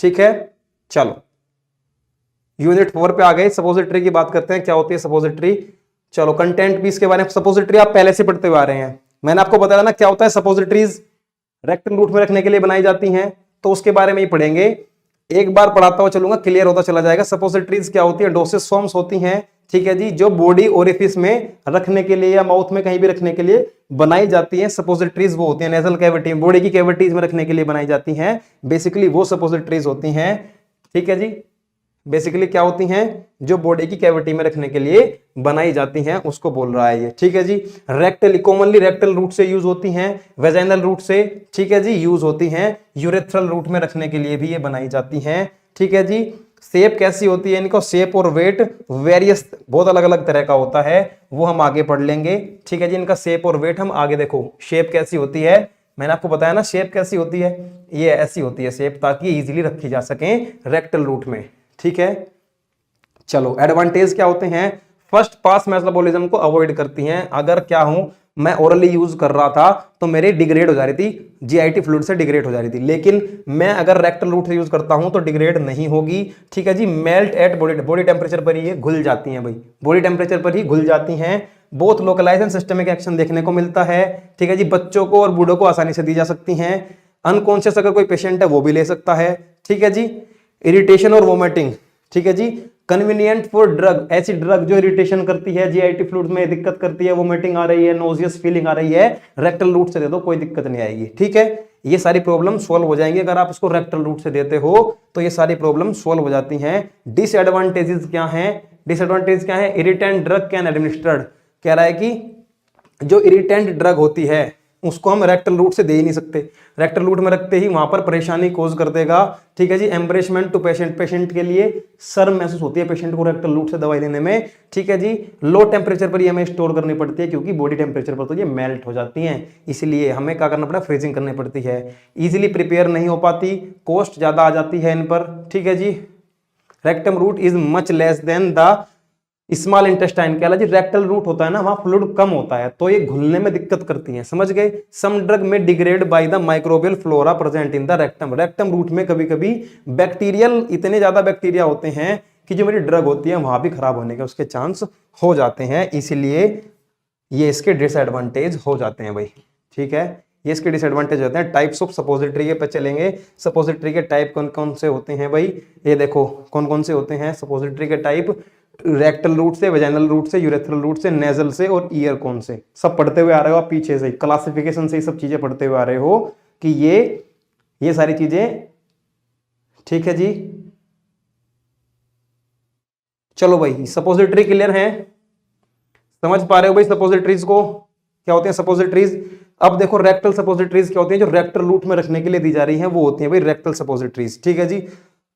ठीक है, चलो यूनिट 4 पे आ गए। सपोजिटरी की बात करते हैं, क्या होती है सपोजिटरी। चलो कंटेंट पीस के बारे में, सपोजिटरी आप पहले से पढ़ते हुए आ रहे हैं, मैंने आपको बताया ना क्या होता है। सपोजिटरीज रेक्टल रूट में रखने के लिए बनाई जाती हैं, तो उसके बारे में ही पढ़ेंगे। एक बार पढ़ाता हुआ चलूंगा, क्लियर होता चला जाएगा। सपोजिटरीज क्या होती है, डोसेज फॉर्म्स होती हैं, ठीक है जी, जो बॉडी ओरिफिस में रखने के लिए या माउथ में कहीं भी रखने के लिए बनाई जाती हैं। सपोजिटरीज वो होती हैं नेजल कैविटी, बॉडी की कैविटीज में रखने के लिए बनाई जाती हैं, बेसिकली वो सपोजिटरीज होती हैं, ठीक है जी। बेसिकली क्या होती हैं, जो बॉडी की कैविटी में रखने के लिए बनाई जाती हैं, उसको बोल रहा है ये, ठीक है जी। रेक्टल, कॉमनली रेक्टल रूट से यूज होती हैं, वेजाइनल रूट से, ठीक है जी, यूज होती हैं, यूरेथ्रल रूट में रखने के लिए भी ये बनाई जाती हैं, ठीक है जी। शेप कैसी होती है इनको, शेप और वेट वेरियस, बहुत अलग अलग तरह का होता है, वो हम आगे पढ़ लेंगे, ठीक है जी। इनका शेप और वेट हम आगे, देखो शेप कैसी होती है, मैंने आपको बताया ना शेप कैसी होती है, ये ऐसी होती है शेप, ताकि इजीली रखी जा सके रेक्टल रूट में, ठीक है। चलो एडवांटेज क्या होते हैं, फर्स्ट पास मेटाबॉलिज्म को अवॉइड करती हैं। अगर क्या हूं मैं ओरली यूज कर रहा था तो मेरी डिग्रेड हो जा रही थी, जीआईटी फ्लूइड से डिग्रेड हो जा रही थी, लेकिन मैं अगर रेक्टल रूट से यूज करता हूं तो डिग्रेड नहीं होगी, ठीक है जी। मेल्ट एट बॉडी टेम्परेचर पर ही ये घुल जाती हैं भाई, बॉडी टेम्परेचर पर ही घुल जाती हैं। बहुत लोकलाइजेशन सिस्टमिक एक्शन देखने को मिलता है, ठीक है जी। बच्चों को और बूढ़ों को आसानी से दी जा सकती हैं। अनकॉन्शियस अगर कोई पेशेंट है वो भी ले सकता है, ठीक है जी। इरिटेशन और वोमिटिंग, ठीक है जी। कन्वीनियंट फॉर ड्रग, ऐसी ड्रग जो इरिटेशन करती है, जीआईटी फ्लूइड में दिक्कत करती है, वोमिटिंग आ रही है, नोजियस फीलिंग आ रही है, रेक्टल रूट से दे दो कोई दिक्कत नहीं आएगी, ठीक है। ये सारी प्रॉब्लम सॉल्व हो जाएंगी अगर आप इसको रेक्टल रूट से देते हो, तो ये सारी प्रॉब्लम सॉल्व हो जाती हैं। डिसएडवांटेजेस क्या हैं, डिसएडवांटेज क्या है, इरिटेंट ड्रग कैन एडमिनिस्टर्ड, कह रहा है कि जो इरिटेंट ड्रग होती है उसको हम रेक्टल रूट से दे ही नहीं सकते, रेक्टल रूट में रखते ही वहां पर परेशानी कोज कर देगा, ठीक है जी। एम्ब्रेसमेंट टू पेशेंट, पेशेंट के लिए शर्म महसूस होती है पेशेंट को रेक्टल रूट से दवाई लेने में, ठीक है जी। लो टेम्परेचर पर ये हमें स्टोर करनी पड़ती है, क्योंकि बॉडी टेम्परेचर पर तो ये मेल्ट हो जाती हैं, इसलिए हमें क्या करना पड़ता है, फ्रीजिंग करनी पड़ती है। इजिली प्रिपेयर नहीं हो पाती, कॉस्ट ज्यादा आ जाती है इन पर, ठीक है जी। Rectum route is much less than the small intestine, क्या जी रेक्टल रूट होता है ना, वहां फ्लूइड कम होता है, तो ये घुलने में दिक्कत करती हैं, समझ गए। सम ड्रग में degrade by the microbial flora present in the rectum, rectum route में कभी कभी बैक्टीरियल, इतने ज्यादा बैक्टीरिया होते हैं कि जो मेरी ड्रग होती है वहां भी खराब होने के उसके चांस हो जाते हैं, इसलिए ये इसके डिसएडवांटेज हो जाते हैं भाई, ठीक है। ये इसके डिसएडवांटेज होते हैं। टाइप्स ऑफ सपोजिटरी के पे चलेंगे, सपोजिटरी के टाइप कौन कौन से होते हैं भाई, ये देखो कौन कौन से होते हैं सपोजिटरी के टाइप। रेक्टल रूट से, वेजाइनल रूट से, यूरेथ्रल रूट से, नेजल से और ईयर कौन से, सब पढ़ते हुए आ रहे हो आप पीछे से, क्लासिफिकेशन से ही सब चीजें पढ़ते हुए आ रहे हो कि ये सारी चीजें, ठीक है जी। चलो भाई सपोजिटरी क्लियर है, समझ पा रहे हो भाई सपोजिटरीज को, क्या होते हैं सपोजिटरीज। अब देखो रेक्टल सपोजिटरीज क्या होती हैं, जो रेक्टल रूट में रखने के लिए दी जा रही हैं वो होती हैं भाई रेक्टल सपोजिटरीज, ठीक है जी।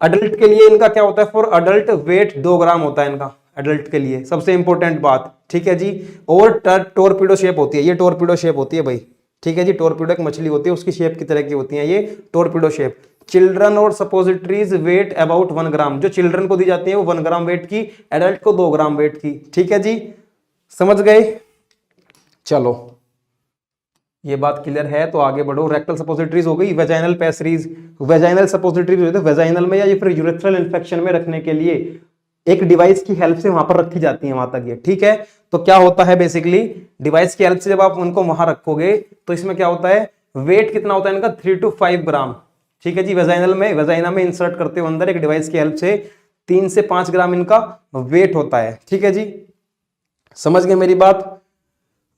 अडल्ट के लिए इनका क्या होता है, फॉर अडल्ट वेट 2 ग्राम होता है इनका, अडल्ट के लिए सबसे इंपॉर्टेंट बात, ठीक है जी। और टोरपीडो शेप होती है, ये टोरपीडो शेप होती है भाई, ठीक है जी। टोरपीडो एक मछली होती है, उसकी शेप की तरह की होती है ये टोरपीडो शेप। चिल्ड्रन और सपोजिटरीज वेट अबाउट 1 ग्राम, जो चिल्ड्रन को दी जाती है वो 1 ग्राम वेट की, एडल्ट को 2 ग्राम वेट की, ठीक है जी, समझ गए। चलो ये बात क्लियर है तो आगे बढ़ो। रेक्टल सपोजिटरीज हो गई। वेजाइनल पैसरीज, वेजाइनल सपोजिटरीज होते हैं वेजाइनल में या ये फिर यूरेथ्रल इन्फेक्शन में रखने के लिए एक डिवाइस की हेल्प से वहां पर रखी जाती है, वहां तक ये, ठीक है। तो क्या होता है बेसिकली, डिवाइस की हेल्प से जब आप उनको वहां रखोगे तो इसमें क्या होता है, वेट कितना होता है इनका 3 to 5 ग्राम, ठीक है जी। वेजाइनल में, वेजाइना में इंसर्ट करते हो अंदर एक डिवाइस की हेल्प से 3 से 5 ग्राम इनका वेट होता है, ठीक है जी, समझ गए मेरी बात।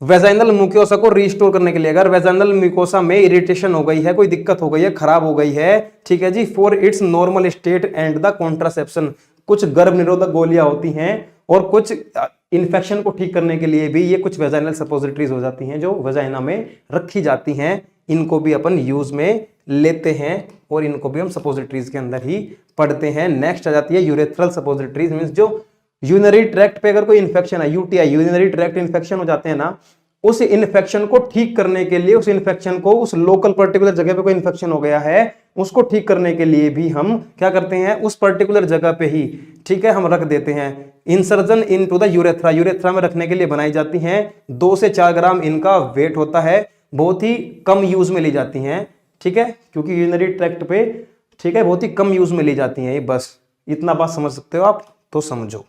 वेजाइनल म्यूकोसा को रिस्टोर करने के लिए, अगर वेजाइनल म्यूकोसा में इरिटेशन हो गई है, कोई दिक्कत हो गई है, खराब हो गई है, ठीक है जी, for its normal state and the contraception, कुछ गर्भ निरोधक गोलियां होती हैं और कुछ इन्फेक्शन को ठीक करने के लिए भी ये कुछ वेजाइनल सपोजिटरीज हो जाती हैं जो वेजाइना में रखी जाती हैं, इनको भी अपन यूज में लेते हैं और इनको भी हम सपोजिटरीज के अंदर ही पढ़ते हैं। नेक्स्ट आ जाती है यूरेथ्रल सपोजिटरीज, मींस जो यूरिनरी ट्रैक्ट पे अगर कोई इन्फेक्शन है, यूटीआई यूरिनरी ट्रैक्ट इन्फेक्शन हो जाते हैं ना, उस इन्फेक्शन को ठीक करने के लिए, उस इन्फेक्शन को, उस लोकल पर्टिकुलर जगह पे कोई इन्फेक्शन हो गया है उसको ठीक करने के लिए भी हम क्या करते हैं, उस पर्टिकुलर जगह पे ही, ठीक है, हम रख देते हैं। Insertion into the urethra, urethra में रखने के लिए बनाई जाती हैं, 2 से 4 ग्राम इनका वेट होता है, बहुत ही कम यूज में ली जाती हैं, ठीक है, क्योंकि यूरिनरी ट्रैक्ट पे ठीक है, बहुत ही कम यूज में ली जाती हैं ये, बस इतना बात समझ सकते हो आप, तो समझो।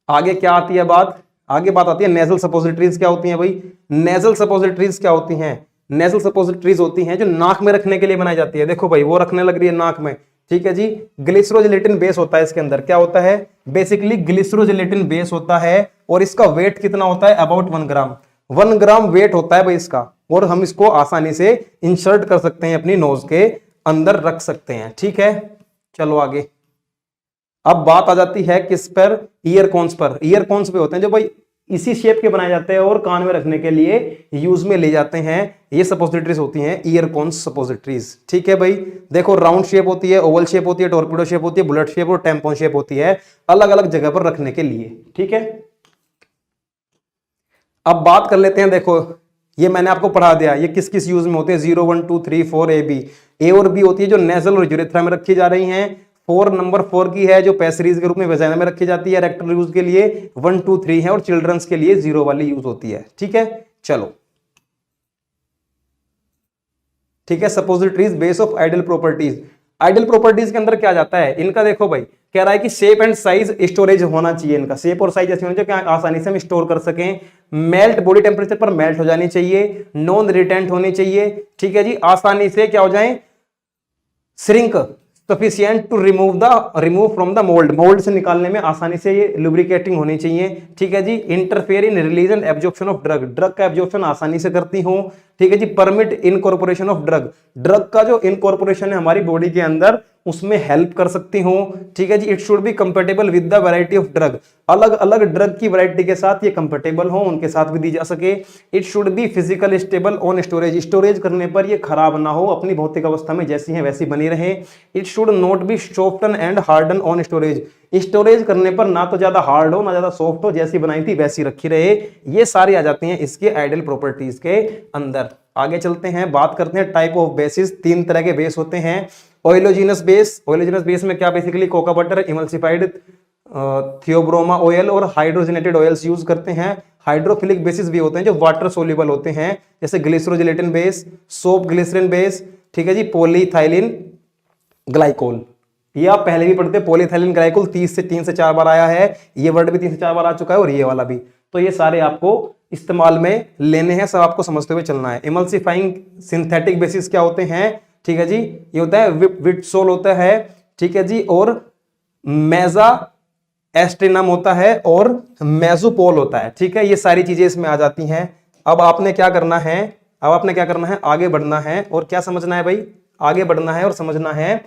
आगे क्या आती है बात, आगे बात आती है नेजल सपोजिटरीज क्या होती हैं भाई। नेजल सपोजिटरीज क्या होती हैं, नेजल सपोजिटरीज होती हैं जो नाक में रखने के लिए बनाई जाती है। देखो भाई वो रखने लग रही है नाक में, ठीक है जी। ग्लिसरोजिलेटिन बेस होता है इसके अंदर, क्या होता है बेसिकली ग्लिसरोजिलेटिन बेस होता है, और इसका वेट कितना होता है अबाउट 1 ग्राम, 1 ग्राम वेट होता है भाई इसका, और हम इसको आसानी से इंसर्ट कर सकते हैं अपनी नोज के अंदर रख सकते हैं, ठीक है। चलो आगे, अब बात आ जाती है किस पर, ईयरकोन्स पर। ईयरकोन्स पे होते हैं जो भाई इसी शेप के बनाए जाते हैं और कान में रखने के लिए यूज में ले जाते हैं, ये सपोजिटरीज होती हैं ईयरकोन्स सपोजिटरीज, ठीक है भाई। देखो राउंड शेप होती है, ओवल शेप होती है, टॉर्पिडो शेप होती है, बुलेट शेप और टेम्पोन शेप होती है, अलग अलग जगह पर रखने के लिए, ठीक है। अब बात कर लेते हैं, देखो ये मैंने आपको पढ़ा दिया ये किस किस यूज में होते हैं, 0 1 2 3 4 ए और बी होती है जो नेजल और यूरेथ्रा में रखी जा रही हैं। 4 नंबर 4 की है जो पैसरीज के रूप में वेजाइना में रखी जाती है रेक्टल यूज के लिए। 1 2 3 है और चिल्ड्रंस के लिए 0 वाली यूज होती है, ठीक है। चलो ठीक है, suppositories base of ideal properties. Ideal properties के अंदर क्या जाता है इनका, देखो भाई कह रहा है कि शेप एंड साइज स्टोरेज होना चाहिए इनका, शेप और साइज ऐसी होनी चाहिए कि आसानी से हम स्टोर कर सकें। मेल्ट बॉडी टेम्परेचर पर मेल्ट हो जानी चाहिए, नॉन रिटेंट होनी चाहिए, ठीक है जी। आसानी से क्या हो जाए, shrink sufficient to remove from the mould, mould से निकालने में आसानी से ये लुब्रिकेटिंग होनी चाहिए, ठीक है जी। Interfere in release and absorption of drug, drug का एब्जॉर्प्शन आसानी से करती हो, ठीक है जी। Permit incorporation of drug, drug का जो इनकॉर्पोरेशन है हमारी बॉडी के अंदर उसमें हेल्प कर सकती हो, ठीक है जी। It should be compatible with the variety of drug, अलग अलग ड्रग की वैरायटी के साथ ये कंपेटेबल हो, उनके साथ भी दी जा सके। It should B physical stable on storage, storage करने पर ये खराब ना हो, अपनी भौतिक अवस्था में जैसी है वैसी बनी रहे। It should not be soften and harden on storage, storage करने पर ना तो ज्यादा हार्ड हो ना ज्यादा सॉफ्ट हो, जैसी बनाई थी वैसी रखी रहे। ये सारी आ जाती हैं इसके आइडियल प्रॉपर्टीज के अंदर। आगे चलते हैं, बात करते हैं टाइप ऑफ बेसिस। 3 तरह के बेस होते हैं। ऑयलोजिनस बेस, ऑयलोजिनस बेस में क्या basically cocoa butter, emulsified Theobroma oil और हाइड्रोजनेटेड ऑयल्स यूज करते हैं। हाइड्रोफिलिक बेसिस भी होते हैं जो वाटर सोल्यूबल होते हैं, जैसे ग्लिसरोजिलेटिन बेस, सोप ग्लिसरीन बेस, ठीक है जी। पॉलीथाइलिन ग्लाइकोल, ये आप पहले भी पढ़ते, पॉलीथाइलिन ग्लाइकोल 3 से 4 बार आया है, ये वर्ड भी 3 से 4 बार आ चुका है और ये वाला भी, तो ये सारे आपको इस्तेमाल में लेने हैं, सब आपको समझते हुए चलना है। इमल्सिफाइंग सिंथेटिक बेसिस क्या होते हैं, ठीक है जी, ये होता है विटसोल होता है, ठीक है जी, और मेजा एस्ट्रिनम होता है और मेजोपोल होता है, ठीक है। ये सारी चीजें इसमें आ जाती हैं। अब आपने क्या करना है, अब आपने क्या करना है, आगे बढ़ना है और क्या समझना है भाई, आगे बढ़ना है और समझना है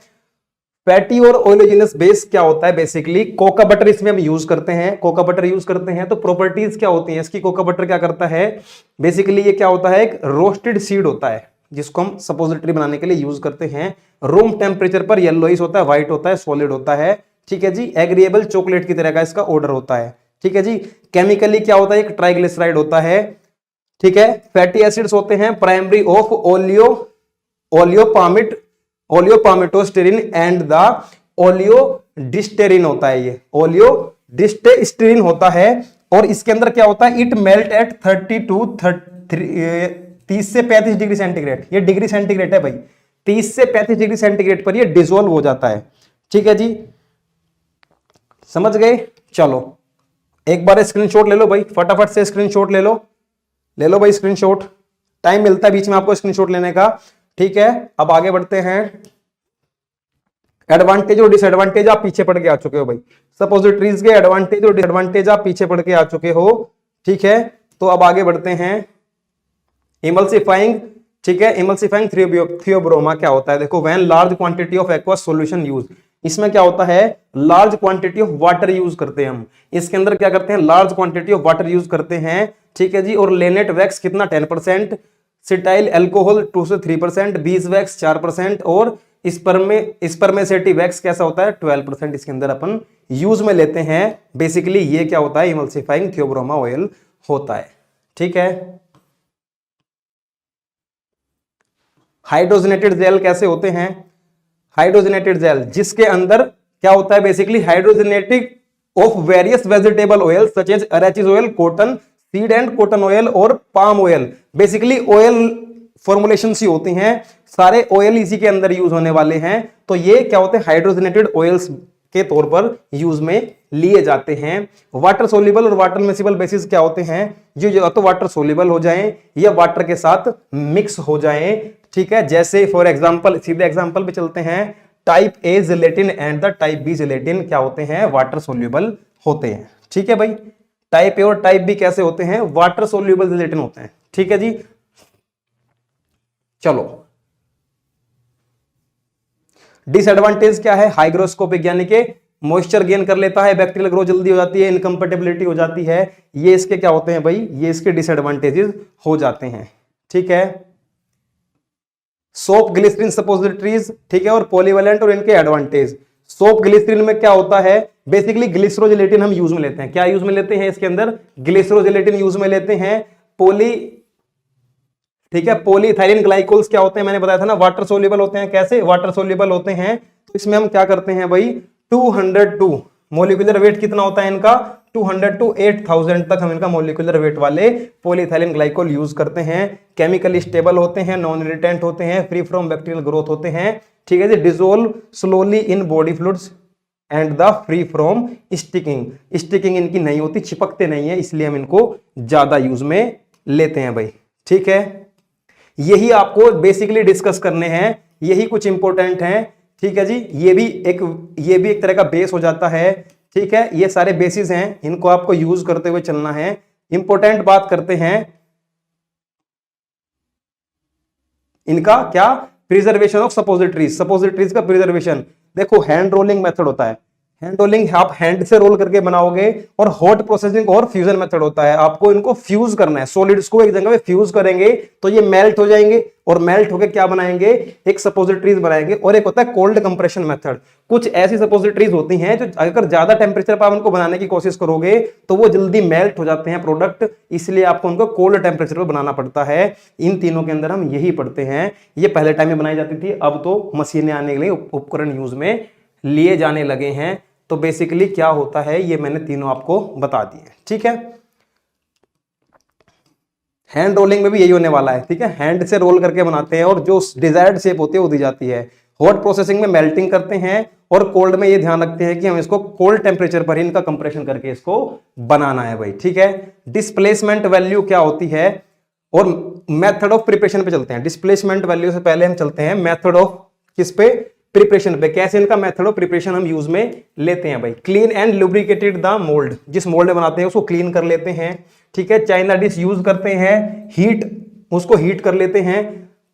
फैटी और ऑयलोजिनस बेस क्या होता है। बेसिकली कोका बटर इसमें हम यूज करते हैं, कोका बटर यूज करते हैं, तो प्रॉपर्टीज क्या होती हैं इसकी, कोका बटर क्या करता है बेसिकली, ये क्या होता है, एक रोस्टेड सीड होता है जिसको हम सपोजिटरी बनाने के लिए यूज करते हैं। रूम टेम्परेचर पर येलोइश होता है, व्हाइट होता है, सॉलिड होता है, ठीक है जी। एग्रीएबल चॉकलेट की तरह का इसका ऑर्डर होता है, ठीक है जी। केमिकली क्या होता है, एक ट्राइग्लिसराइड होता है, ठीक है। फैटी एसिड्स होते हैं प्राइमरी ऑफ ओलियोपामिटोस्टेरिन एंड द ओलियोडिस्टेरिन होता है, ये ओलियोडिस्टेरिन होता है। और इसके अंदर क्या होता है, इट मेल्ट एट 30 से 35 डिग्री सेंटीग्रेड, ये डिग्री सेंटीग्रेड है भाई, 30 से 35 डिग्री सेंटीग्रेड पर ये डिसॉल्व हो जाता है, ठीक है जी, समझ गए। चलो एक बार स्क्रीनशॉट ले लो भाई, फटाफट से स्क्रीनशॉट ले लो भाई, स्क्रीनशॉट, टाइम मिलता है बीच में आपको स्क्रीनशॉट लेने का, ठीक है। अब आगे बढ़ते हैं, एडवांटेज और डिसएडवांटेज आप पीछे पढ़ के आ चुके हो भाई, सपोजिटरीज के एडवांटेज और डिसएडवांटेज आप पीछे पढ़ के आ चुके हो, ठीक है। तो अब आगे बढ़ते हैं, इमल्सिफाइंग, ठीक है। इमल्सिफाइंग थियोब्रोमा क्या होता है, देखो when large quantity of aqueous solution use, इसमें क्या होता है, large quantity of water use करते हैं हम, इसके अंदर क्या करते हैं, large quantity of water use करते हैं, ठीक है जी। और लेनेट वैक्स कितना 10%, सिटाइल एल्कोहल 2 से 3%, बीज वैक्स 4% और स्पर्मेसेटी वैक्स कैसा होता है 12% इसके अंदर अपन यूज में लेते हैं। बेसिकली ये क्या होता है, इमल्सिफाइंग थियोब्रोमा ऑयल होता है, ठीक है। हाइड्रोजनेटेड जेल कैसे होते हैं, हाइड्रोजनेटेड जेल जिसके अंदर क्या होता है, basically hydrogenetic of various vegetable oil such as arachis oil, cotton seed and cotton oil और palm oil. Basically oil formulation ही होती हैं, सारे ऑयल इसी के अंदर यूज होने वाले हैं। तो ये क्या होते हैं, हाइड्रोजनेटेड ऑयल्स के तौर पर यूज में लिए जाते हैं। वाटर सोल्यूबल और वाटर मिक्सिबल बेसिस क्या होते हैं, जो तो वाटर सोल्यूबल हो जाएं या वाटर के साथ मिक्स हो जाएं, ठीक है। जैसे फॉर एग्जांपल, सीधे एग्जांपल पे चलते हैं, type A gelatin and the type B gelatin क्या होते हैं, वाटर सोल्यूबल होते हैं, ठीक है भाई। टाइप ए और टाइप बी कैसे होते हैं, वाटर सोल्यूबल जिलेटिन होते हैं, ठीक है जी। चलो, डिसएडवांटेज क्या है, हाइग्रोस्कोपिक यानी कि मॉइस्चर गेन कर लेता है, बैक्टीरियल ग्रोथ जल्दी हो जाती है, इनकम्पेटिबिलिटी हो जाती है, ये इसके क्या होते हैं भाई, ये इसके डिसएडवांटेजेस हो जाते हैं, ठीक है। सोप ग्लिसरीन सपोजिटरीज, ठीक है, और पॉलीवेलेंट और इनके एडवांटेज। सोप ग्लिसरीन में क्या होता है, बेसिकली ग्लिसरोजिलेटिन हम यूज में लेते हैं, क्या यूज में लेते हैं इसके अंदर, ग्लिसरोजिलेटिन यूज में लेते हैं। ठीक है, पॉलीइथाइलिन ग्लाइकोल्स क्या होते हैं, मैंने बताया था ना, वाटर सोल्यूबल होते हैं। कैसे वाटर सोल्यूबल होते हैं, तो इसमें हम क्या करते हैं भाई, 202 मोलिकुलर वेट कितना होता है इनका, 200 to 8000 तक हम इनका मोलिकुलर वेट वाले पॉलीइथाइलिन ग्लाइकोल यूज करते हैं। केमिकली स्टेबल होते हैं, नॉन इरिटेंट होते हैं, फ्री फ्रॉम बैक्टीरियल ग्रोथ होते हैं, ठीक है जी। Dissolve slowly in body fluids and the free from sticking, sticking इनकी नहीं होती, चिपकते नहीं है, इसलिए हम इनको ज्यादा यूज में लेते हैं भाई, ठीक है। यही आपको बेसिकली डिस्कस करने हैं, यही कुछ इंपॉर्टेंट हैं, ठीक है जी। ये भी एक तरह का बेस हो जाता है, ठीक है। ये सारे बेसिस हैं, इनको आपको यूज करते हुए चलना है। इंपॉर्टेंट बात करते हैं इनका क्या, प्रिजर्वेशन ऑफ सपोजिटरीज, सपोजिटरीज का प्रिजर्वेशन। देखो, हैंड रोलिंग मेथड होता है, हैंड रोलिंग आप हैंड से रोल करके बनाओगे, और हॉट प्रोसेसिंग और फ्यूजन मेथड होता है, आपको इनको फ्यूज करना है, सॉलिड्स को एक जगह पे फ्यूज करेंगे तो ये मेल्ट हो जाएंगे, और मेल्ट होके क्या बनाएंगे, एक सपोजिटरीज बनाएंगे। और एक होता है कोल्ड कंप्रेशन मेथड, कुछ ऐसी सपोजिटरीज होती हैं जो अगर ज्यादा टेम्परेचर पर आप उनको बनाने की कोशिश करोगे तो वो जल्दी मेल्ट हो जाते हैं प्रोडक्ट, इसलिए आपको उनको कोल्ड टेम्परेचर पर बनाना पड़ता है। इन तीनों के अंदर हम यही पढ़ते हैं। ये पहले टाइम में बनाई जाती थी, अब तो मशीनें आने के लिए उपकरण यूज में लिए जाने लगे हैं। तो बेसिकली क्या होता है, ये मैंने तीनों आपको बता दिए, ठीक है। हैंड रोलिंग में भी यही होने वाला है, ठीक है, हैंड से रोल करके बनाते हैं और जो डिजायर्ड शेप होती है वो दी जाती है। हॉट प्रोसेसिंग में मेल्टिंग करते हैं, और कोल्ड में ये ध्यान रखते हैं कि हम इसको कोल्ड टेम्परेचर पर ही इनका कंप्रेशन करके इसको बनाना है भाई, ठीक है। डिस्प्लेसमेंट वैल्यू क्या होती है, और मेथड ऑफ प्रिपरेशन पे चलते हैं। डिस्प्लेसमेंट वैल्यू से पहले हम चलते हैं मेथड ऑफ किस पे, प्रिपरेशन पे। कैसे इनका मेथड ऑफ प्रिपरेशन हम यूज में लेते हैं भाई। Clean and lubricated the mould, जिस मोल्ड में बनाते हैं उसको क्लीन कर लेते हैं, ठीक है। चाइना डिश यूज करते हैं, हीट, उसको हीट कर लेते हैं,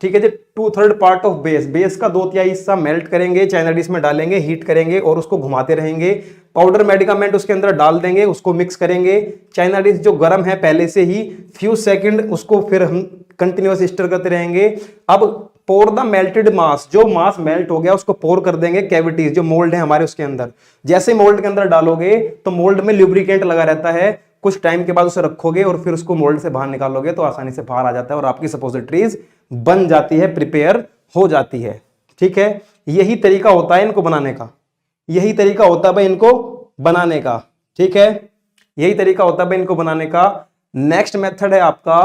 ठीक है जी। 2/3 पार्ट ऑफ बेस, बेस का 2/3 हिस्सा मेल्ट करेंगे, चाइना डिश में डालेंगे, हीट करेंगे और उसको घुमाते रहेंगे। पाउडर मेडिकामेंट उसके अंदर डाल देंगे, उसको मिक्स करेंगे। चाइना डिश जो गर्म है पहले से ही, फ्यू सेकंड उसको फिर हम कंटिन्यूअस स्टर करते रहेंगे। अब पोर द मेल्टेड मास, जो मास मेल्ट हो गया उसको पोर कर देंगे कैविटीज, जो मोल्ड है हमारे उसके अंदर। जैसे मोल्ड के अंदर डालोगे तो मोल्ड में ल्यूब्रिकेंट लगा रहता है, कुछ टाइम के बाद उसे रखोगे और फिर उसको मोल्ड से बाहर निकालोगे तो आसानी से बाहर आ जाता है और आपकी सपोजिटरीज बन जाती है, प्रिपेयर हो जाती है, ठीक है। यही तरीका होता है इनको बनाने का, यही तरीका होता है भाई इनको बनाने का, ठीक है। यही तरीका होता है भाई इनको बनाने का। नेक्स्ट मेथड है आपका,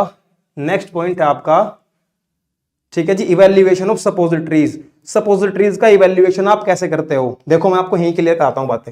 नेक्स्ट पॉइंट है आपका, ठीक है जी, इवैल्यूएशन ऑफ सपोजिटरीज। सपोजिटरीज का इवैल्यूएशन आप कैसे करते हो, देखो मैं आपको यही क्लियर कराता हूं बातें।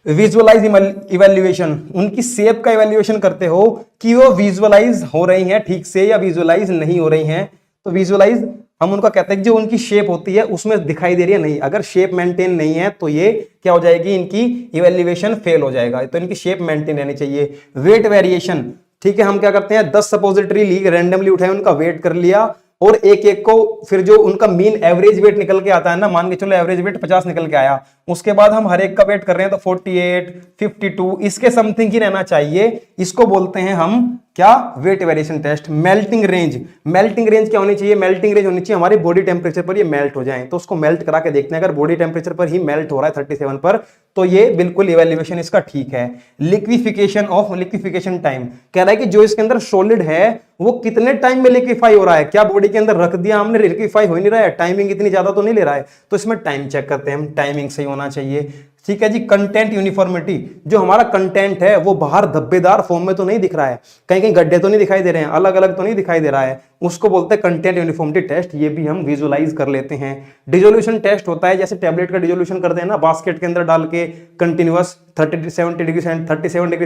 विजुअलाइज इवैल्यूएशन, उनकी शेप का इवैल्यूएशन करते हो कि वो विजुअलाइज हो रही हैं ठीक से या विजुअलाइज नहीं हो रही हैं। तो विजुअलाइज हम उनका कहते हैं कि जो उनकी शेप होती है उसमें दिखाई दे रही है नहीं, अगर शेप मेंटेन नहीं है तो ये क्या हो जाएगी, इनकी इवैल्यूएशन फेल हो जाएगा, तो इनकी शेप मेंटेन रहनी चाहिए। वेट वेरिएशन, ठीक है, हम क्या करते हैं 10 सपोजिटरी ली, रैंडमली उठाए, उनका वेट कर लिया और एक एक को फिर जो उनका मीन एवरेज वेट निकल के आता है ना, मान के चलो एवरेज वेट 50 निकल के आया, उसके बाद हम हर एक का वेट कर रहे हैं तो 48, 52 इसके समथिंग ही रहना चाहिए। इसको बोलते हैं हम क्या, weight variation test. Melting range, melting range क्या होनी चाहिए, मेल्टिंग रेंज होनी चाहिए हमारे बॉडी टेम्परेचर पर ये मेल्ट हो जाए, तो उसको मेल्ट करा के देखते हैं, अगर बॉडी टेम्परेचर पर ही मेल्ट हो रहा है 37 पर तो ये बिल्कुल इवैल्यूएशन इसका ठीक है। लिक्विफिकेशन ऑफ, लिक्विफिकेशन टाइम कह रहा है कि जो इसके अंदर सॉलिड है वो कितने टाइम में लिक्विफाई हो रहा है, क्या बॉडी के अंदर रख दिया हमने लिक्विफाई हो नहीं रहा है, टाइमिंग इतनी ज्यादा तो नहीं ले रहा है, तो इसमें टाइम चेक करते हैं हम, टाइमिंग सही होना चाहिए। ठीक है जी। कंटेंट यूनिफॉर्मिटी, जो हमारा कंटेंट है वो बाहर धब्बेदार फॉर्म में तो नहीं दिख रहा है, कहीं कहीं गड्ढे तो नहीं दिखाई दे रहे हैं, अलग अलग तो नहीं दिखाई दे रहा है, उसको बोलते हैं कंटेंट यूनिफॉर्मिटी टेस्ट। ये भी हम विजुअलाइज कर लेते हैं। डिसोल्यूशन टेस्ट होता है, जैसे टैबलेट का डिसोल्यूशन करते हैं ना, बास्केट के अंदर डाल के कंटिन्यूअस 37 डिग्री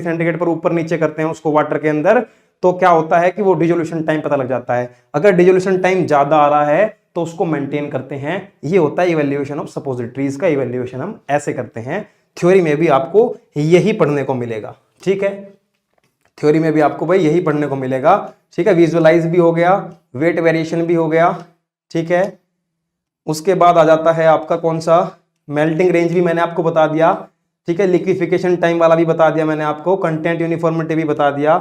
सेंटीग्रेड पर ऊपर नीचे करते हैं उसको वाटर के अंदर, तो क्या होता है कि वो डिसोल्यूशन टाइम पता लग जाता है। अगर डिसोल्यूशन टाइम ज्यादा आ रहा है तो उसको मेंटेन करते हैं। ये होता है इवैल्यूएशन ऑफ सपोजिटरीज का। इवैल्यूएशन हम ऐसे करते हैं। थ्योरी में भी आपको यही पढ़ने को मिलेगा, ठीक है। थ्योरी में भी आपको भाई यही पढ़ने को मिलेगा, ठीक है। विजुअलाइज भी हो गया, वेट वेरिएशन भी हो गया, ठीक है। उसके बाद आ जाता है आपका कौन सा, मेल्टिंग रेंज भी मैंने आपको बता दिया, ठीक है। लिक्विफिकेशन टाइम वाला भी बता दिया मैंने आपको, कंटेंट यूनिफॉर्मिटी भी बता दिया।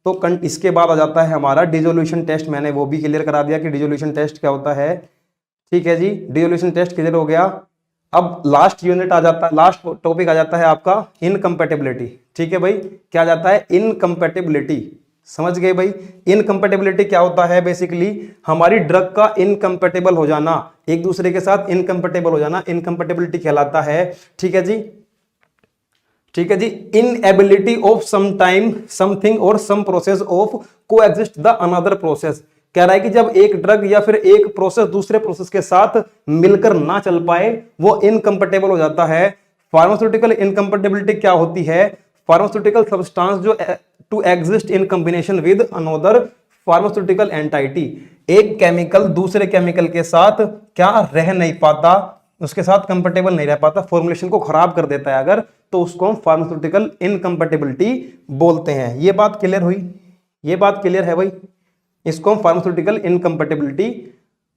तो इसके बाद आ जाता है हमारा डिसोल्यूशन टेस्ट, मैंने वो भी क्लियर करा दिया कि डिसोल्यूशन टेस्ट क्या होता है, ठीक है जी। डिसोल्यूशन टेस्ट क्लियर हो गया। अब लास्ट यूनिट आ जाता है, लास्ट टॉपिक आ जाता है आपका इनकम्पैटिबिलिटी, ठीक है भाई। क्या जाता है, इनकम्पैटिबिलिटी, समझ गए भाई। इनकम्पैटिबिलिटी क्या होता है, बेसिकली हमारी ड्रग का इनकम्पैटिबल हो जाना, एक दूसरे के साथ इनकम्पैटिबल हो जाना, इनकम्पैटिबिलिटी कहलाता है, ठीक है जी। ठीक है जी। Inability of some time something और some process of coexist the another process, कह रहा है कि जब एक ड्रग या फिर एक प्रोसेस दूसरे प्रोसेस के साथ मिलकर ना चल पाए वो इनकम्पैटिबल हो जाता है। फार्मास्यूटिकल इनकम्पैटिबिलिटी क्या होती है, फार्मास्यूटिकल सब्सटेंस जो to exist in combination with another pharmaceutical entity, एक केमिकल दूसरे केमिकल के साथ क्या रह नहीं पाता, उसके साथ कंफर्टेबल नहीं रह पाता, फॉर्मुलेशन को खराब कर देता है अगर, तो उसको हम फार्मास्यूटिकल इनकम्पैटिबिलिटी बोलते हैं। ये बात क्लियर हुई, ये बात क्लियर है भाई। इसको हम फार्मास्यूटिकल इनकम्पैटिबिलिटी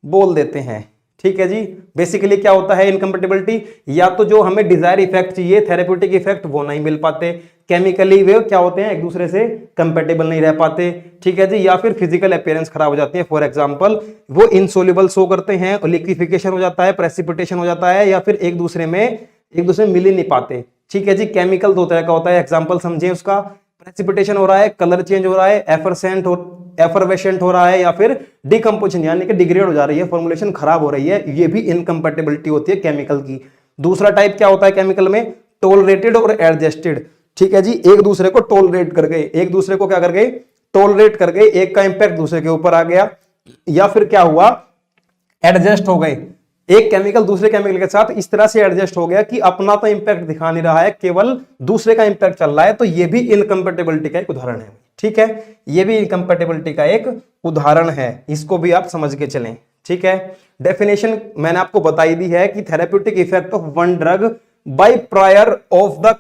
बोल देते हैं, ठीक है जी। बेसिकली क्या होता है इनकम्पैटिबिलिटी, या तो जो हमें डिजायर इफेक्ट चाहिए, थेरेप्यूटिक इफेक्ट, वो नहीं मिल पाते, केमिकली वे क्या होते हैं एक दूसरे से कंपैटिबल नहीं रह पाते, ठीक है जी। या फिर फिजिकल अपीयरेंस खराब हो जाती है, फॉर एग्जांपल वो इनसोल्युबल शो करते हैं, लिक्विफिकेशन हो जाता है, प्रेसिपिटेशन हो जाता है, या फिर एक दूसरे में मिल ही नहीं पाते, ठीक है जी। केमिकल दो तरह का होता है, एग्जांपल समझिए उसका, प्रेसिपिटेशन हो रहा है, कलर चेंज हो रहा है, एफरवेसेंट हो रहा है, या फिर डिकम्पोजिशन यानी कि डिग्रेड हो जा रही है, फॉर्मुलेशन खराब हो रही है, ये भी इनकम्पैटिबिलिटी होती है केमिकल की। दूसरा टाइप क्या होता है केमिकल में, टोलरेटेड और एडजस्टेड, ठीक है जी। एक दूसरे को टोलरेट कर गए, एक दूसरे को क्या कर गए, टोलरेट कर गए, एक का इंपैक्ट दूसरे के ऊपर आ गया, या फिर क्या हुआ, एडजस्ट हो गए, एक केमिकल दूसरे केमिकल के साथ इस तरह से एडजस्ट हो गया कि अपना तो इंपैक्ट दिखा नहीं रहा है, केवल दूसरे का इंपैक्ट चल रहा है, तो ये भी इनकम्पैटिबिलिटी का एक उदाहरण है, ठीक है। ये भी इनकम्पैटिबिलिटी का एक उदाहरण है, इसको भी आप समझ के चलें, ठीक है। डेफिनेशन मैंने आपको बताई दी है कि therapeutic effect of one drug bye prior of the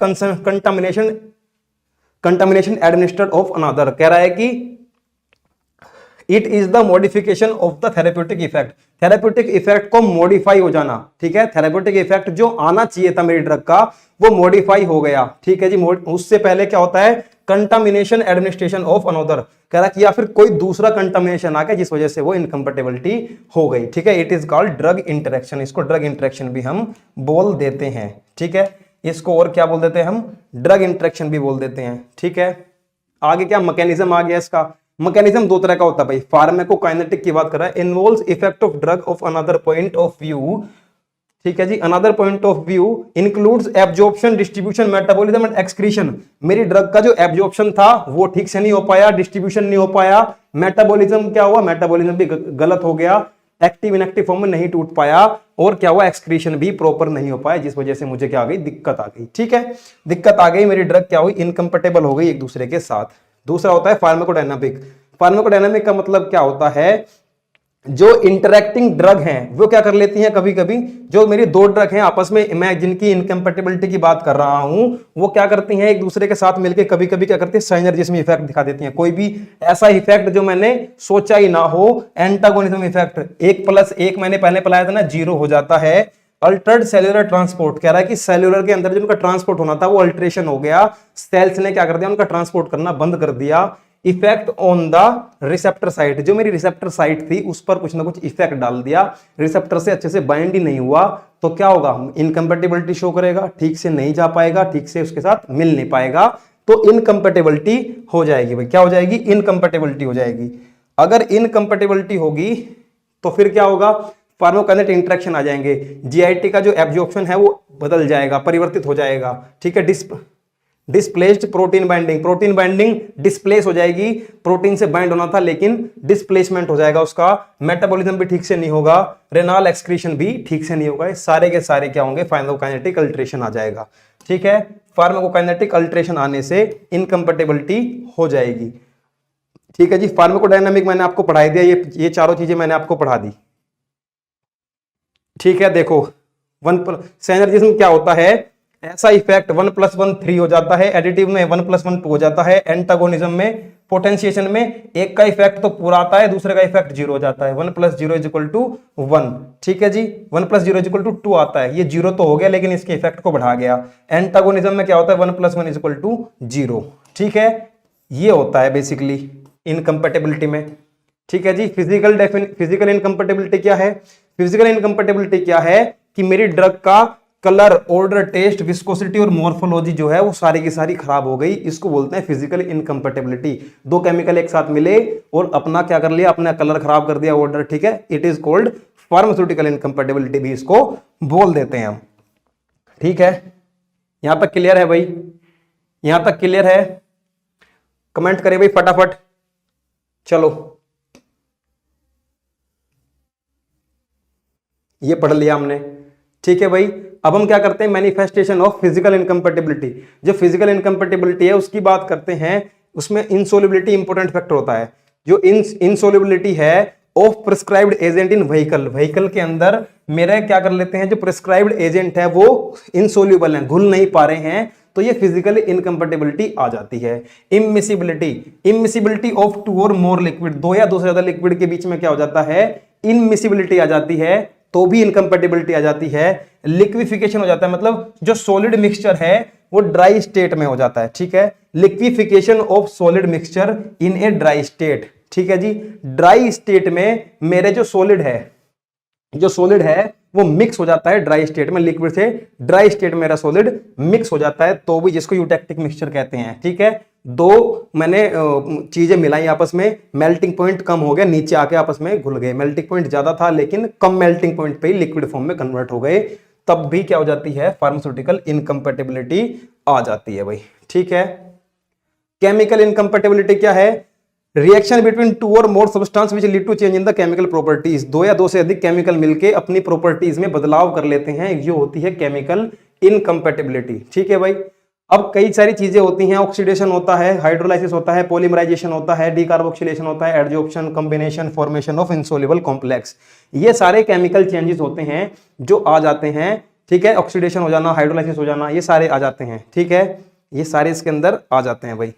contamination administered of another, कह रहा है कि it is the modification of the therapeutic effect, therapeutic effect को मॉडिफाई हो जाना, ठीक है। थेरेप्यूटिक इफेक्ट जो आना चाहिए था मेरी ड्रग का वो मॉडिफाई हो गया, ठीक है जी। उससे पहले क्या होता है, कंटामिनेशन एडमिनिस्ट्रेशन ऑफ अनदर, कह रहा कि या फिर कोई दूसरा कंटामिनेशन आ गया जिस वजह से वो इनकम्पैटिबिलिटी हो गई, ठीक है। It is called drug interaction, इसको ड्रग इंटरेक्शन भी हम बोल देते हैं, ठीक है। इसको और क्या बोल देते हैं हम, ड्रग इंटरेक्शन भी बोल देते हैं, ठीक है। आगे क्या मैकेनिज्म आ गया इसका, मैकेनिज्म दो तरह का होता है भाई, फार्माकोकाइनेटिक की बात कर रहा है, involves effect of drug of another point of view, ठीक है जी। Another point of view includes absorption, distribution, metabolism and excretion, मेरी ड्रग का जो एब्जॉर्प्शन था वो ठीक से नहीं हो पाया, डिस्ट्रीब्यूशन नहीं हो पाया, मेटाबॉलिज्म क्या हुआ, मेटाबॉलिज्म भी गलत हो गया, एक्टिव इनएक्टिव फॉर्म में नहीं टूट पाया, और क्या हुआ, एक्सक्रीशन भी प्रॉपर नहीं हो पाया, जिस वजह से मुझे क्या आ गई, दिक्कत आ गई, ठीक है। दिक्कत आ गई, मेरी ड्रग क्या हुई, इनकम्पैटिबल हो गई एक दूसरे के साथ। दूसरा होता है फार्माकोडायनामिक, फार्माकोडायनामिक का मतलब क्या होता है, जो इंटरैक्टिंग ड्रग हैं वो क्या कर लेती हैं, कभी कभी जो मेरी दो ड्रग हैं आपस में, मैं जिनकी इनकम्पैटिबिलिटी की बात कर रहा हूं, वो क्या करती हैं एक दूसरे के साथ मिलकर कभी कभी क्या करती है, साइनर्जिज्म इफेक्ट दिखा देती हैं, कोई भी ऐसा इफेक्ट जो मैंने सोचा ही ना हो, एंटागोनिज्म इफेक्ट, 1+1 मैंने पहले पढ़ाया था ना, 0 हो जाता है। अल्टर्ड सेल्यूलर ट्रांसपोर्ट, कह रहा है कि सेल्यूलर के अंदर जो उनका ट्रांसपोर्ट होना था वो अल्टरेशन हो गया, सेल्स ने क्या कर दिया, उनका ट्रांसपोर्ट करना बंद कर दिया। Effect on the receptor site, जो मेरी रिसेप्टर साइट थी उस पर कुछ ना कुछ इफेक्ट डाल दिया, रिसेप्टर से अच्छे से बाइंड ही नहीं हुआ, तो क्या होगा, इनकम्पैटिबिलिटी शो करेगा, ठीक से नहीं जा पाएगा, ठीक से उसके साथ मिल नहीं पाएगा, तो इनकम्पैटिबिलिटी हो जाएगी भाई, क्या हो जाएगी, इनकम्पैटिबिलिटी हो जाएगी। अगर इनकम्पैटिबिलिटी होगी तो फिर क्या होगा, फार्माकोकाइनेटिक इंटरेक्शन आ जाएंगे, जीआईटी का जो एब्जॉर्प्शन है वो बदल जाएगा, परिवर्तित हो जाएगा, ठीक है। Displaced protein binding, protein binding displace हो जाएगी, प्रोटीन से बाइंड होना था लेकिन डिस्प्लेसमेंट हो जाएगा उसका, मेटाबॉलिज्म भी ठीक से नहीं होगा, रेनाल एक्सक्रीशन भी ठीक से नहीं होगा, सारे के सारे क्या होंगे, फार्माकोकाइनेटिक अल्टरेशन आ जाएगा, ठीक है। फार्माकोकाइनेटिक अल्टरेशन आने से इनकम्पेटिबिलिटी हो जाएगी, ठीक है जी। फार्माकोडायनामिक मैंने आपको पढ़ा दिया, ये चारों चीजें मैंने आपको पढ़ा दी, ठीक है। देखो सिनर्जिज्म क्या होता है, ऐसा इफेक्ट 1+1 3 हो जाता है, एडिटिव में 1+1 2 हो जाता है, एंटागोनिज्म में पोटेंशिएशन में एक का इफेक्ट तो पूरा आता है, दूसरे का इफेक्ट 0 हो जाता है, 1 + 0 = 1, ठीक है जी। 1 + 0 = 2 आता है, ये 0 तो हो गया लेकिन इसके इफेक्ट को बढ़ा गया। एंटागोनिज्म में क्या होता है, 1 + 1 = 0, ठीक है। ये होता है बेसिकली इनकम्पेटिबिलिटी में, ठीक है जी। फिजिकल इनकम्पेटिबिलिटी क्या है, फिजिकल इनकम्पेटिबिलिटी क्या है कि मेरी ड्रग का कलर, ऑर्डर, टेस्ट, विस्कोसिटी और मॉर्फोलॉजी जो है वो सारी की सारी खराब हो गई, इसको बोलते हैं फिजिकल इनकम्पेटिबिलिटी। दो केमिकल एक साथ मिले और अपना क्या कर लिया, अपना कलर खराब कर दिया, ऑर्डर, ठीक है, it is called pharmaceutical incompatibility भी इसको बोल देते हैं हम, ठीक है। यहां तक क्लियर है भाई, यहां तक क्लियर है, कमेंट करें भाई फटाफट। चलो ये पढ़ लिया हमने, ठीक है भाई। अब हम क्या करते हैं, मैनिफेस्टेशन ऑफ फिजिकल इनकम्पेटिबिलिटी। जो फिजिकल इनकम्पेटिबिलिटी है उसकी बात करते हैं, उसमें इनसोल्युबिलिटी इंपॉर्टेंट फैक्टर होता है। जो इनसोल्युबिलिटी है of prescribed agent in vehicle के अंदर मेरे क्या कर लेते हैं, जो प्रिस्क्राइब्ड एजेंट है वो इनसोल्यूबल है, घुल नहीं पा रहे हैं, तो ये फिजिकल इनकम्पेटिबिलिटी आ जाती है। इमिसिबिलिटी ऑफ 2 और मोर लिक्विड, 2 या 2 से ज्यादा लिक्विड के बीच में क्या हो जाता है, इमिसिबिलिटी आ जाती है, तो भी इनकम्पेटिबिलिटी आ जाती है। लिक्विफिकेशन हो जाता है, मतलब जो सॉलिड मिक्सचर है वो ड्राई स्टेट में हो जाता है, ठीक है। Liquefaction of solid mixture in a dry state, ठीक है जी। ड्राई स्टेट में मेरे जो सॉलिड है वो मिक्स हो जाता है ड्राई स्टेट में, लिक्विड से ड्राई स्टेट में मेरा सॉलिड मिक्स हो जाता है, तो भी जिसको यूटेक्टिक मिक्सचर कहते हैं, ठीक है। दो मैंने चीजें मिलाई आपस में, मेल्टिंग पॉइंट कम हो गया, नीचे आके आपस में घुल गए, मेल्टिंग पॉइंट ज्यादा था लेकिन कम मेल्टिंग पॉइंट पे ही लिक्विड फॉर्म में कन्वर्ट हो गए, तब भी क्या हो जाती है, फार्मास्यूटिकल इनकम्पेटिबिलिटी आ जाती है भाई, ठीक है। केमिकल इनकम्पेटिबिलिटी क्या है, रिएक्शन बिटवीन 2 और more substance which lead to change in the chemical properties, 2 या 2 से अधिक केमिकल मिलके अपनी प्रॉपर्टीज में बदलाव कर लेते हैं, ये होती है केमिकल इनकम्पेटिबिलिटी, ठीक है भाई। अब कई सारी चीजें होती हैं, ऑक्सीडेशन होता है, हाइड्रोलाइसिस होता है, पॉलीमराइजेशन होता है, डीकार्बोक्सिलेशन होता है, adsorption, combination, formation of insoluble complex, ये सारे केमिकल चेंजेस होते हैं जो आ जाते हैं, ठीक है। ऑक्सीडेशन हो जाना, हाइड्रोलाइसिस हो जाना, ये सारे आ जाते हैं, ठीक है, ये सारे इसके अंदर आ जाते हैं भाई।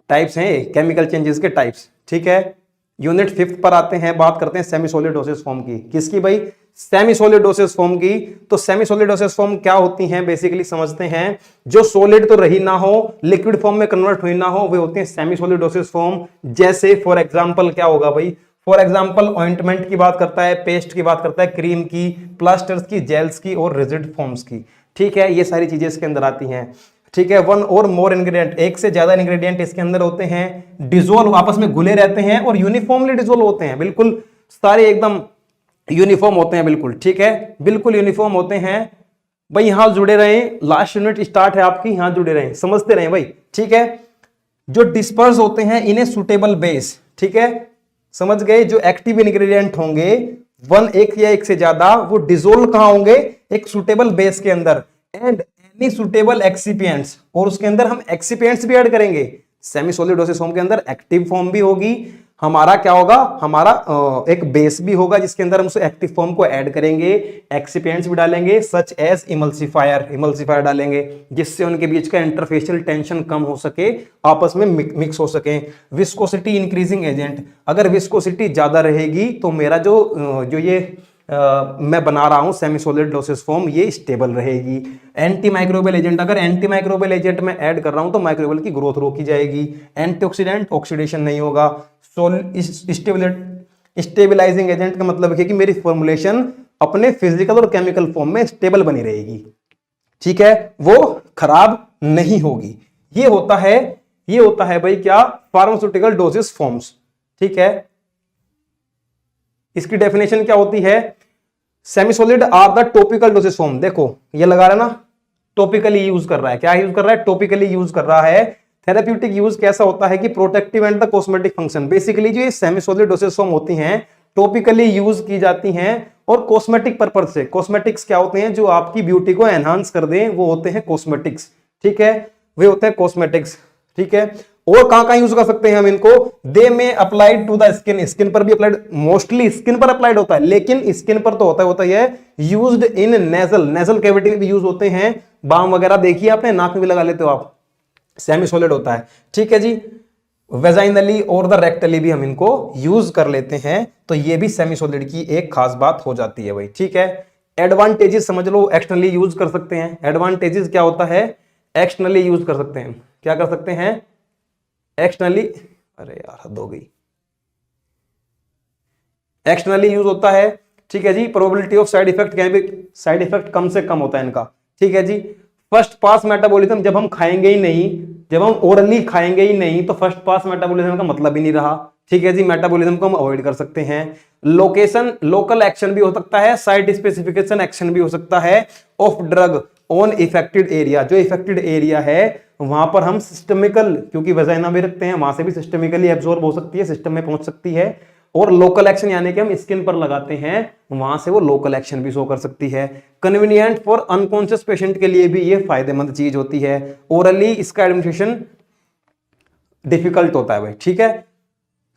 टाइप्स हैं केमिकल चेंजेस के टाइप्स, ठीक है। यूनिट 5 पर आते हैं, बात करते हैं सेमी सॉलिडोसिस फॉर्म की, किसकी भाई, सेमी सॉलिडोसिस फॉर्म की। तो सेमी सॉलिडोसिस फॉर्म क्या होती हैं, बेसिकली समझते हैं, जो सॉलिड तो रही ना हो, लिक्विड फॉर्म में कन्वर्ट हुई ना हो, वे होती हैं सेमी सॉलिडोसिस फॉर्म। जैसे फॉर एग्जांपल क्या होगा भाई, फॉर एग्जांपल ऑइंटमेंट की बात करता है, पेस्ट की बात करता है, क्रीम की, प्लास्टर्स की, जेल्स की और रिजिड फॉर्म्स की, ठीक है, ये सारी चीजें इसके अंदर आती हैं, ठीक है। 1 और मोर इंग्रेडिएंट, एक से ज्यादा इंग्रेडिएंट इसके अंदर होते हैं, डिसोल्व, आपस में घुले रहते हैं और यूनिफॉर्मली डिसोल्व होते हैं, बिल्कुल सारे एकदम यूनिफॉर्म होते हैं, बिल्कुल, ठीक है, बिल्कुल यूनिफॉर्म होते हैं भाई। यहां जुड़े रहें, लास्ट यूनिट स्टार्ट है आपकी, यहां जुड़े रहें, समझते रहें भाई, ठीक है। जो डिस्पर्स होते हैं इन्हें सुटेबल बेस, ठीक है, समझ गए। जो एक्टिव इंग्रेडिएंट होंगे एक या एक से ज्यादा, वो डिसोल्व कहां होंगे, एक सुटेबल बेस के अंदर, एंड एनी सुटेबल एक्सिपिएंट्स, और उसके अंदर हम एक्सिपिएंट्स भी ऐड करेंगे। सेमी सॉलिडोसिस फॉर्म के अंदर एक्टिव फॉर्म भी होगी, हमारा क्या होगा, हमारा एक बेस भी होगा जिसके अंदर हम उस एक्टिव फॉर्म को ऐड करेंगे, एक्सिपिएंट्स भी डालेंगे, सच एज इमल्सिफायर डालेंगे, जिससे उनके बीच का इंटरफेशियल टेंशन कम हो सके, आपस में मिक्स हो सके। विस्कोसिटी इंक्रीजिंग एजेंट, अगर विस्कोसिटी ज्यादा रहेगी तो मेरा जो ये मैं बना रहा हूं सेमी सॉलिडोसिस फॉर्म, ये स्टेबल रहेगी। एंटी माइक्रोबियल एजेंट, अगर एंटी माइक्रोबियल एजेंट में ऐड कर रहा हूं तो माइक्रोबियल की ग्रोथ रोकी जाएगी। एंटीऑक्सीडेंट, ऑक्सीडेशन नहीं होगा। स्टेबलाइजिंग एजेंट का मतलब है कि मेरी फॉर्मुलेशन अपने फिजिकल और केमिकल फॉर्म में स्टेबल बनी रहेगी, ठीक है, वो खराब नहीं होगी। ये होता है भाई क्या, फार्मास्यूटिकल डोसेज फॉर्म्स, ठीक है। इसकी डेफिनेशन क्या होती है? Semi solid are the topical dosage form. देखो ये लगा रहा है ना, टॉपिकली यूज कर रहा है। क्या यूज कर रहा है? टॉपिकली यूज कर रहा है। थेराप्यूटिक यूज कैसा होता है कि protective and the cosmetic function. Basically जो ये सेमी सॉलिड डोसेज फॉर्म होती हैं टॉपिकली यूज की जाती हैं और कॉस्मेटिक पर्पज से। कॉस्मेटिक्स क्या होते हैं? जो आपकी ब्यूटी को एनहांस कर दें, वो होते हैं कॉस्मेटिक्स। ठीक है, वे होते हैं कॉस्मेटिक्स। ठीक है, और कहां यूज कर सकते हैं हम इनको? They may applied to the skin. Skin पर भी अप्लाइड, मोस्टली स्किन पर अप्लाइड होता है, लेकिन स्किन पर तो होता है used in nasal, nasal cavity में भी यूज होते हैं। बाम वगैरह देखिए आपने, नाक में भी लगा लेते हो आप, सेमी सॉलिड होता है। ठीक है जी, वेजाइनली और द रेक्टली भी हम इनको यूज कर लेते हैं, तो ये भी सेमी सॉलिड की एक खास बात हो जाती है भाई। ठीक है, एडवांटेजेस समझ लो, एक्सटर्नली यूज कर सकते हैं। एडवांटेजेस क्या होता है? एक्सटर्नली यूज कर सकते हैं। क्या कर सकते हैं? एक्सटर्नली, अरे यार हद हो गई, एक्सटर्नली यूज होता है। ठीक है जी, probability of side effect can be, side effect कम से कम होता है इनका। ठीक है जी, फर्स्ट पास मेटाबॉलिज्म, जब हम खाएंगे ही नहीं, जब हम ओरली खाएंगे ही नहीं, तो फर्स्ट पास मेटाबॉलिज्म का मतलब ही नहीं रहा। ठीक है जी, मेटाबॉलिज्म को हम अवॉइड कर सकते हैं। लोकेशन, लोकल एक्शन भी हो सकता है, साइट स्पेसिफिकेशन एक्शन भी हो सकता है of drug on affected area. जो इफेक्टेड एरिया है वहां पर हम सिस्टमिकल, क्योंकि वजाइना में रखते हैं, वहां से भी सिस्टमिकली एब्जॉर्ब हो सकती है, सिस्टम में पहुंच सकती है। और लोकल एक्शन यानी कि हम स्किन पर लगाते हैं, वहां से वो लोकल एक्शन भी शो कर सकती है। कन्वीनियंट फॉर अनकॉन्शियस पेशेंट के लिए भी ये फायदेमंद चीज होती है। ओरली इसका एडमिनिस्ट्रेशन डिफिकल्ट होता है भाई। ठीक है,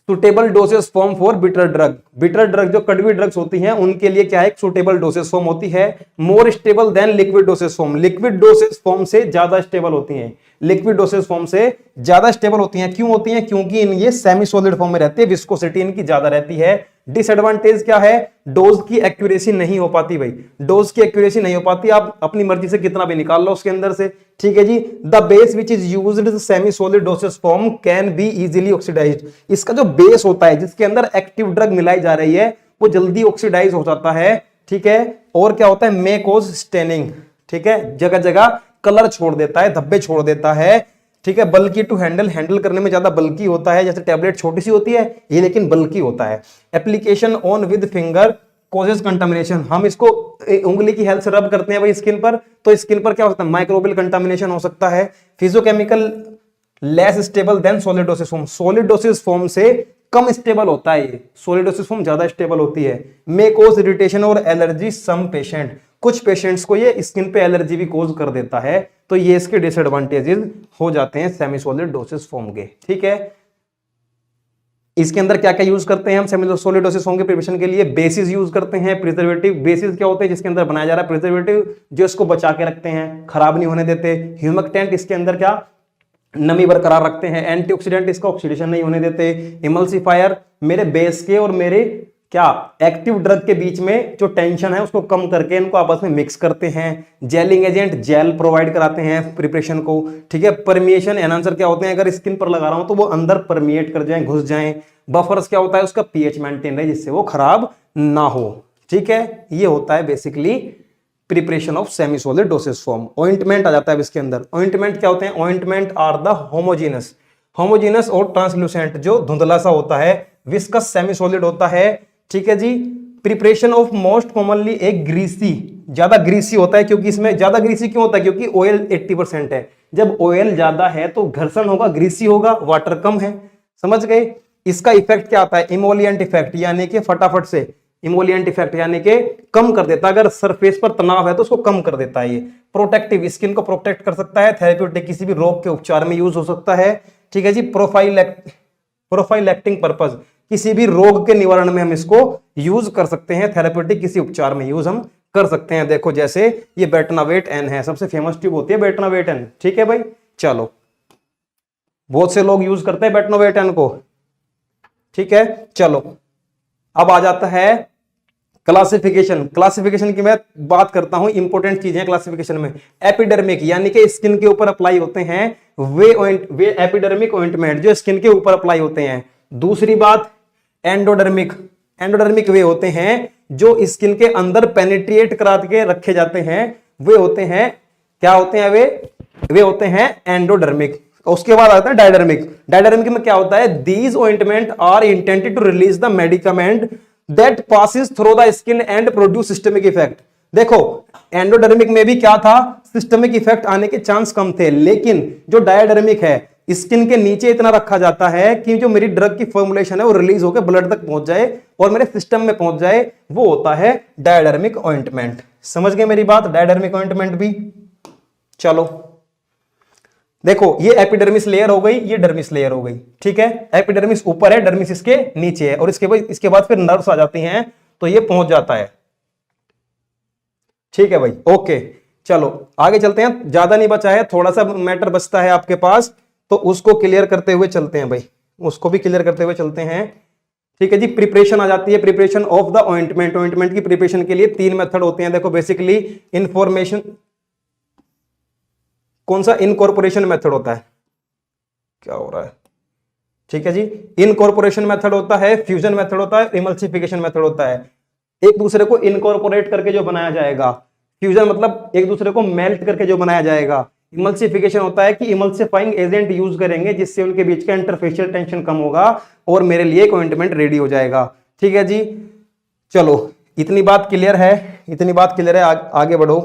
suitable dosage form for bitter drug. Bitter drug जो कड़वी ड्रग्स होती हैं उनके लिए क्या है? एक सुटेबल डोसेज फॉर्म होती है। More stable then liquid dosage form. Liquid dosage form से ज्यादा स्टेबल होती हैं, लिक्विड डोसेज फॉर्म से ज्यादा स्टेबल होती हैं। क्यों होती हैं? क्योंकि इन ये सेमी सॉलिड फॉर्म में रहती है, विस्कोसिटी इनकी ज्यादा रहती है। डिसएडवांटेज क्या है? डोज की एक्यूरेसी नहीं हो पाती भाई, डोज की एक्यूरेसी नहीं हो पाती, आप अपनी मर्जी से कितना भी निकाल लो उसके अंदर से। ठीक है जी, the base which is used semi solid dosage form can be easily oxidized. इसका जो बेस होता है जिसके अंदर एक्टिव ड्रग मिलाई जा रही है, वो जल्दी ऑक्सीडाइज हो जाता है। ठीक है, और क्या होता है? May cause staining. ठीक है, जगह जगह कलर छोड़ देता है, धब्बे छोड़ देता है। ठीक है, बल्कि टू हैंडल, हैंडल करने में ज्यादा बल्कि होता है। जैसे टैबलेट छोटी सी होती है, ये लेकिन बल्कि होता है। Application on with finger causes contamination. हम इसको उंगली की हेल्प से रब करते हैं भाई स्किन पर, तो स्किन पर क्या हो सकता है? माइक्रोबियल कंटामिनेशन हो सकता है। Physicochemical less stable than solid dosage form. Solid dosage form से कम स्टेबल होता है ये, सॉलिड डोसेज फॉर्म ज्यादा स्टेबल होती है। मे कॉज इरिटेशन और एलर्जी सम पेशेंट। कुछ पेशेंट्स को ये स्किन पे एलर्जी भी कॉज कर देता है, तो ये इसके डिसएडवांटेजेस हो जाते हैं सेमी सॉलिड डोसेज फॉर्म के। ठीक है, इसके अंदर क्या क्या यूज करते हैं हम सेमी सॉलिड डोसेज फॉर्म के प्रिपरेशन के लिए? बेसिस यूज करते हैं, प्रिजर्वेटिव। बेसिस क्या होते हैं? जिसके अंदर बनाया जा रहा है प्रिजर्वेटिव, जो इसको बचा के रखते हैं, खराब नहीं होने देते। ह्यूमकटेंट, इसके अंदर क्या नमी बरकरार रखते हैं। एंटीऑक्सीडेंट, इसका ऑक्सीडेशन नहीं होने देते। इमल्सिफायर, मेरे बेस के और मेरे क्या एक्टिव ड्रग के बीच में जो टेंशन है उसको कम करके इनको आपस में मिक्स करते हैं। जेलिंग एजेंट, जेल प्रोवाइड कराते हैं प्रिपरेशन को। ठीक है, परमिएशन एनहांसर क्या होते हैं? अगर स्किन पर लगा रहा हूं तो वो अंदर परमिएट कर जाएं, घुस जाएं। बफर्स क्या होता है? उसका पीएच मेंटेन रहे जिससे वो खराब ना हो। ठीक है, ये होता है basically preparation of semi solid dosage form. Ointment आ जाता है इसके अंदर। ऑइंटमेंट क्या होते हैं? Ointment are the homogeneous, homogeneous और ट्रांसलूसेंट, जो धुंधला सा होता है। विस्कस सेमी सॉलिड होता है। ठीक है जी, प्रिपरेशन ऑफ मोस्ट कॉमनली एक ग्रीसी, ज्यादा ग्रीसी होता है। क्योंकि इसमें ज्यादा ग्रीसी क्यों होता है? क्योंकि ऑयल 80% है। जब ऑयल ज्यादा है तो घर्षण होगा, ग्रीसी होगा, वाटर कम है। समझ गए? इसका इफेक्ट क्या आता है? इमोलिएंट इफेक्ट, यानी कि फटाफट से इमोलिएंट इफेक्ट यानी कि कम कर देता है। अगर सरफेस पर तनाव है तो उसको कम कर देता है ये। प्रोटेक्टिव, स्किन को प्रोटेक्ट कर सकता है। थेरेप्यूटिक, किसी भी रोग के उपचार में यूज हो सकता है। ठीक है जी, प्रोफाइलैक्टिंग पर्पस, किसी भी रोग के निवारण में हम इसको यूज कर सकते हैं। थेरेप्यूटिक, किसी उपचार में यूज हम कर सकते हैं। देखो जैसे ये बेटनावेट एन है, सबसे फेमस ट्यूब होती है बेटनावेट एन। ठीक है भाई, चलो बहुत से लोग यूज करते हैं बेटनावेट एन को। ठीक है, चलो अब आ जाता है क्लासिफिकेशन। क्लासिफिकेशन की मैं बात करता हूं, इंपॉर्टेंट चीजें क्लासिफिकेशन में। एपिडर्मिक, यानी कि स्किन के ऊपर अप्लाई होते हैं वे एपिडर्मिक ऑइंटमेंट जो स्किन के ऊपर अप्लाई होते हैं। दूसरी बात एंडोडर्मिक, एंडोडर्मिक वे होते हैं जो स्किन के अंदर पेनिट्रिएट करा के रखे जाते हैं। वे होते हैं, क्या होते हैं वे होते हैं एंडोडर्मिक। उसके बाद आता है डायडर्मिक। डायडर्मिक में क्या होता है? These ointment are intended to release the medicament that passes through the skin and produce systemic effect. देखो एंडोडर्मिक में भी क्या था, सिस्टमिक इफेक्ट आने के चांस कम थे, लेकिन जो डायडर्मिक है स्किन के नीचे इतना रखा जाता है कि जो मेरी ड्रग की फॉर्मुलेशन है वो रिलीज होकर ब्लड तक पहुंच जाए और मेरे सिस्टम में पहुंच जाए, वो होता है डायडर्मिक ऑइंटमेंट। समझ गए मेरी बात, डायडर्मिक ऑइंटमेंट भी। चलो देखो ये एपिडर्मिस लेयर हो गई, ये डर्मिस लेयर हो गई, ठीक है। एपिडर्मिस ऊपर है, डर्मिस इसके नीचे है, और इसके बाद फिर नर्व्स आ जाती हैं तो ये पहुंच जाता है, ठीक है भाई, ओके। चलो आगे चलते हैं, ज्यादा नहीं बचा है, थोड़ा सा मैटर बचता है आपके पास, तो उसको क्लियर करते हुए चलते हैं भाई, उसको भी क्लियर करते हुए चलते हैं, ठीक है जी। प्रिपरेशन आ जाती है, preparation of the ointment. Ointment की प्रिपरेशन के लिए 3 मेथड होते हैं। देखो बेसिकली इंफॉर्मेशन, कौन सा, इनकॉर्पोरेशन मेथड होता है, क्या हो रहा है, ठीक है जी। इनकॉर्पोरेशन मेथड होता है, फ्यूजन मेथड होता है, इमल्सिफिकेशन मेथड होता है। एक दूसरे को इनकॉर्पोरेट करके जो बनाया जाएगा, फ्यूजन मतलब एक दूसरे को मेल्ट करके जो बनाया जाएगा। इमल्सिफिकेशन होता है कि इमल्सिफाइंग एजेंट यूज करेंगे जिससे उनके बीच का इंटरफेशियल टेंशन कम होगा और मेरे लिए एक ऑइंटमेंट रेडी हो जाएगा, ठीक है जी। चलो इतनी बात क्लियर है, इतनी बात क्लियर है, आगे बढ़ो।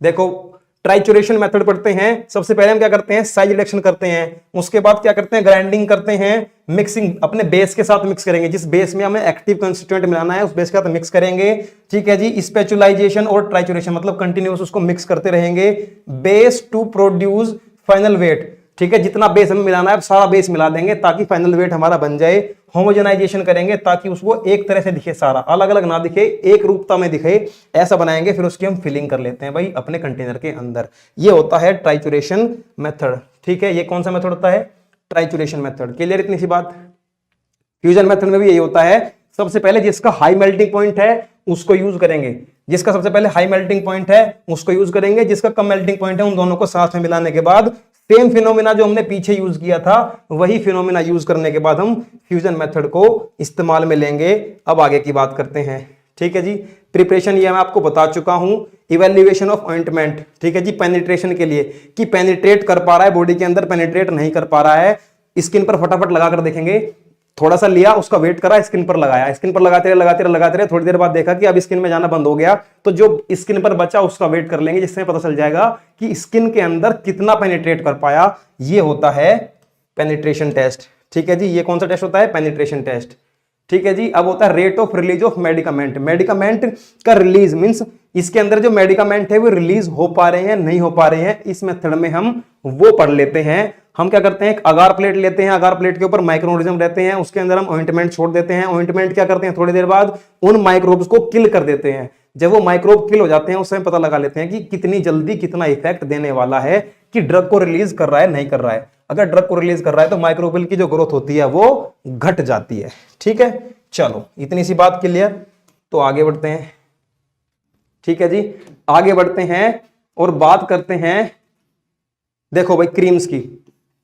देखो ट्राइचुरेशन मेथड पढ़ते हैं। सबसे पहले हम क्या करते हैं, साइज रिडक्शन करते हैं, उसके बाद क्या करते हैं, ग्राइंडिंग करते हैं, मिक्सिंग अपने बेस के साथ मिक्स करेंगे, जिस बेस में हमें एक्टिव कंस्टिट्यूएंट मिलाना है उस बेस के साथ मिक्स करेंगे, ठीक है जी। स्पेचुलाइजेशन और ट्राइचुरेशन मतलब कंटिन्यूअस उसको मिक्स करते रहेंगे, base to produce final weight, ठीक है। जितना बेस हमें मिलाना है सारा बेस मिला देंगे ताकि फाइनल वेट हमारा बन जाए। होमोजेनाइजेशन करेंगे ताकि उसको एक तरह से दिखे, सारा अलग अलग ना दिखे, एक रूपता में दिखे, ऐसा बनाएंगे। फिर उसकी हम फिलिंग कर लेते हैं भाई अपने कंटेनर के अंदर। ये होता है ट्राइचुरेशन मेथड, ठीक है। ये कौन सा मेथड होता है, ट्राइचुरेशन मेथड। क्लियर इतनी सी बात। फ्यूजन मेथड में भी यही होता है, सबसे पहले जिसका हाई मेल्टिंग पॉइंट है उसको यूज करेंगे, जिसका सबसे पहले हाई मेल्टिंग पॉइंट है उसको यूज करेंगे, जिसका कम मेल्टिंग पॉइंट है उन दोनों को साथ में मिलाने के बाद सेम फिनोमिना जो हमने पीछे यूज किया था वही फिनोमिना यूज करने के बाद हम फ्यूजन मेथड को इस्तेमाल में लेंगे। अब आगे की बात करते हैं, ठीक है जी। प्रिपरेशन ये मैं आपको बता चुका हूं। इवैल्यूएशन ऑफ ऑइंटमेंट, ठीक है जी, पेनिट्रेशन के लिए कि पेनिट्रेट कर पा रहा है बॉडी के अंदर, पेनिट्रेट नहीं कर पा रहा है। स्किन पर फटाफट लगाकर देखेंगे, थोड़ा सा लिया, उसका वेट करा, स्किन पर लगाया, स्किन पर लगाते रहे, थोड़ी देर बाद देखा कि अब स्किन में जाना बंद हो गया, तो जो स्किन पर बचा उसका वेट कर लेंगे, जिससे पता चल जाएगा कि स्किन के अंदर कितना पेनिट्रेट कर पाया। ये होता है पेनिट्रेशन टेस्ट, ठीक है जी। ये कौन सा टेस्ट होता है, पेनिट्रेशन टेस्ट, ठीक है जी। अब होता है rate of release of medicament. Medicament का रिलीज मींस इसके अंदर जो मेडिकामेंट है वो रिलीज हो पा रहे हैं नहीं हो पा रहे हैं, इस मेथड में हम वो पढ़ लेते हैं। हम क्या करते हैं, एक अगार प्लेट लेते हैं, अगार प्लेट के ऊपर माइक्रोऑर्गेनिज्म रहते हैं, उसके अंदर हम ऑइंटमेंट छोड़ देते हैं। ऑइंटमेंट क्या करते हैं, थोड़ी देर बाद उन माइक्रोब्स को किल कर देते हैं। जब वो माइक्रोब किल हो जाते हैं उस समय पता लगा लेते हैं कि कितनी जल्दी कितना इफेक्ट देने वाला है, कि ड्रग को रिलीज कर रहा है नहीं कर रहा है। अगर ड्रग को रिलीज कर रहा है तो माइक्रोबियल की जो ग्रोथ होती है वो घट जाती है, ठीक है। चलो इतनी सी बात क्लियर, तो आगे बढ़ते हैं, ठीक है जी। आगे बढ़ते हैं और बात करते हैं, देखो भाई क्रीम्स की,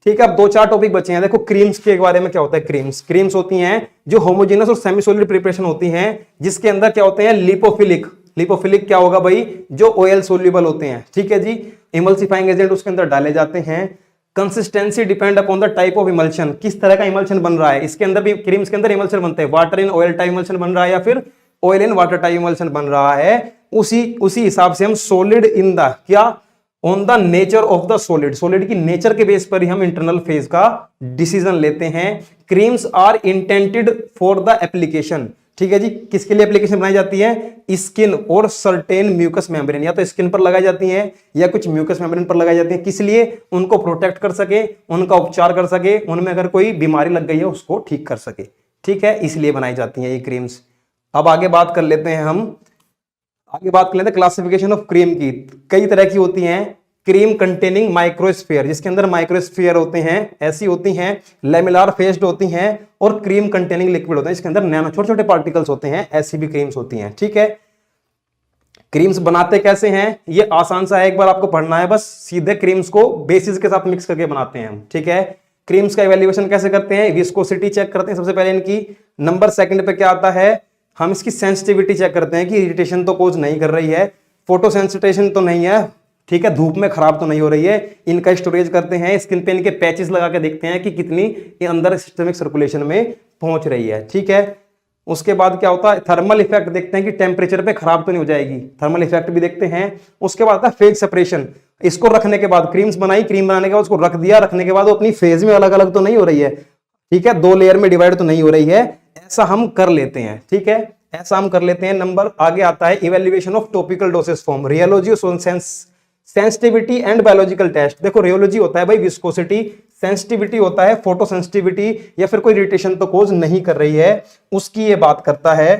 ठीक है। अब 2-4 टॉपिक बचे हैं। देखो क्रीम्स के बारे में क्या होता है, क्रीम्स होती हैं जो होमोजेनस और सेमी सॉलिड प्रिपरेशन होती हैं, जिसके अंदर क्या होते हैं, लिपोफिलिक क्या होगा भाई, जो ऑयल सोल्यूबल होते हैं, ठीक है जी। इमल्सिफाइंग एजेंट उसके अंदर डाले जाते हैं। Consistency depend upon the type of emulsion, किस तरह का इमल्शन बन रहा है। इसके अंदर भी क्रीम्स के अंदर इमल्शन बनते हैं, water in oil type emulsion बन रहा है या फिर oil in water type emulsion बन रहा है, उसी हिसाब से हम सॉलिड इन द क्या on the nature of the solid की नेचर के बेस पर ही हम इंटरनल फेज का डिसीजन लेते हैं। Creams are intended for the application, ठीक है जी। किसके लिए एप्लीकेशन बनाई जाती है, स्किन और सर्टेन म्यूकस मेम्ब्रेन, या तो स्किन पर लगाई जाती है या कुछ म्यूकस मेम्ब्रेन पर लगाई जाती है। किस लिए, उनको प्रोटेक्ट कर सके, उनका उपचार कर सके, उनमें अगर कोई बीमारी लग गई है उसको ठीक कर सके, ठीक है, इसलिए बनाई जाती है ये क्रीम्स। अब आगे बात कर लेते हैं, हम आगे बात कर लेते हैं क्लासिफिकेशन ऑफ क्रीम की। कई तरह की होती हैं क्रीम कंटेनिंग माइक्रोस्फीयर, जिसके अंदर माइक्रोस्फीयर होते हैं, ऐसी होती हैं, लेमिनार फेस्ड होती हैं, और क्रीम कंटेनिंग लिक्विड होते हैं, जिसके अंदर नैनो छोटे छोटे पार्टिकल्स होते हैं, ऐसी भी क्रीम्स होती हैं, ठीक है। क्रीम्स बनाते कैसे हैं, ये आसान सा है, एक बार आपको पढ़ना है बस। सीधे क्रीम्स को बेसिस के साथ मिक्स करके बनाते हैं हम, ठीक है। क्रीम्स का इवैल्यूएशन कैसे करते हैं, विस्कोसिटी चेक करते हैं सबसे पहले इनकी। नंबर सेकंड पे क्या आता है, हम इसकी सेंसिटिविटी चेक करते हैं कि इरिटेशन तो कोज नहीं कर रही है, फोटो सेंसिटाइजेशन तो नहीं है, ठीक है, धूप में खराब तो नहीं हो रही है। इनका स्टोरेज करते हैं, स्किन पे इनके पैचेस लगा के देखते हैं कि कितनी ये अंदर सिस्टमिक सर्कुलेशन में पहुंच रही है, ठीक है। उसके बाद क्या होता है, थर्मल इफेक्ट देखते हैं कि टेम्परेचर पे खराब तो नहीं हो जाएगी, थर्मल इफेक्ट भी देखते हैं। उसके बाद आता है फेज सेपरेशन, इसको रखने के बाद क्रीम्स बनाई, क्रीम बनाने के बाद उसको रख दिया, रखने के बाद वो अपनी फेज में अलग अलग तो नहीं हो रही है, ठीक है, 2 लेयर में डिवाइड तो नहीं हो रही है, ऐसा हम कर लेते हैं, ठीक है, ऐसा हम कर लेते हैं। नंबर आगे आता है evaluation of topical dosage form, rheology और सेंसिटिविटी एंड बायोलॉजिकल टेस्ट। देखो रियोलॉजी होता है भाई विस्कोसिटी, सेंसिटिविटी होता है फोटो सेंसिटिविटी, या फिर कोई इरिटेशन तो कोज नहीं कर रही है, उसकी ये बात करता है,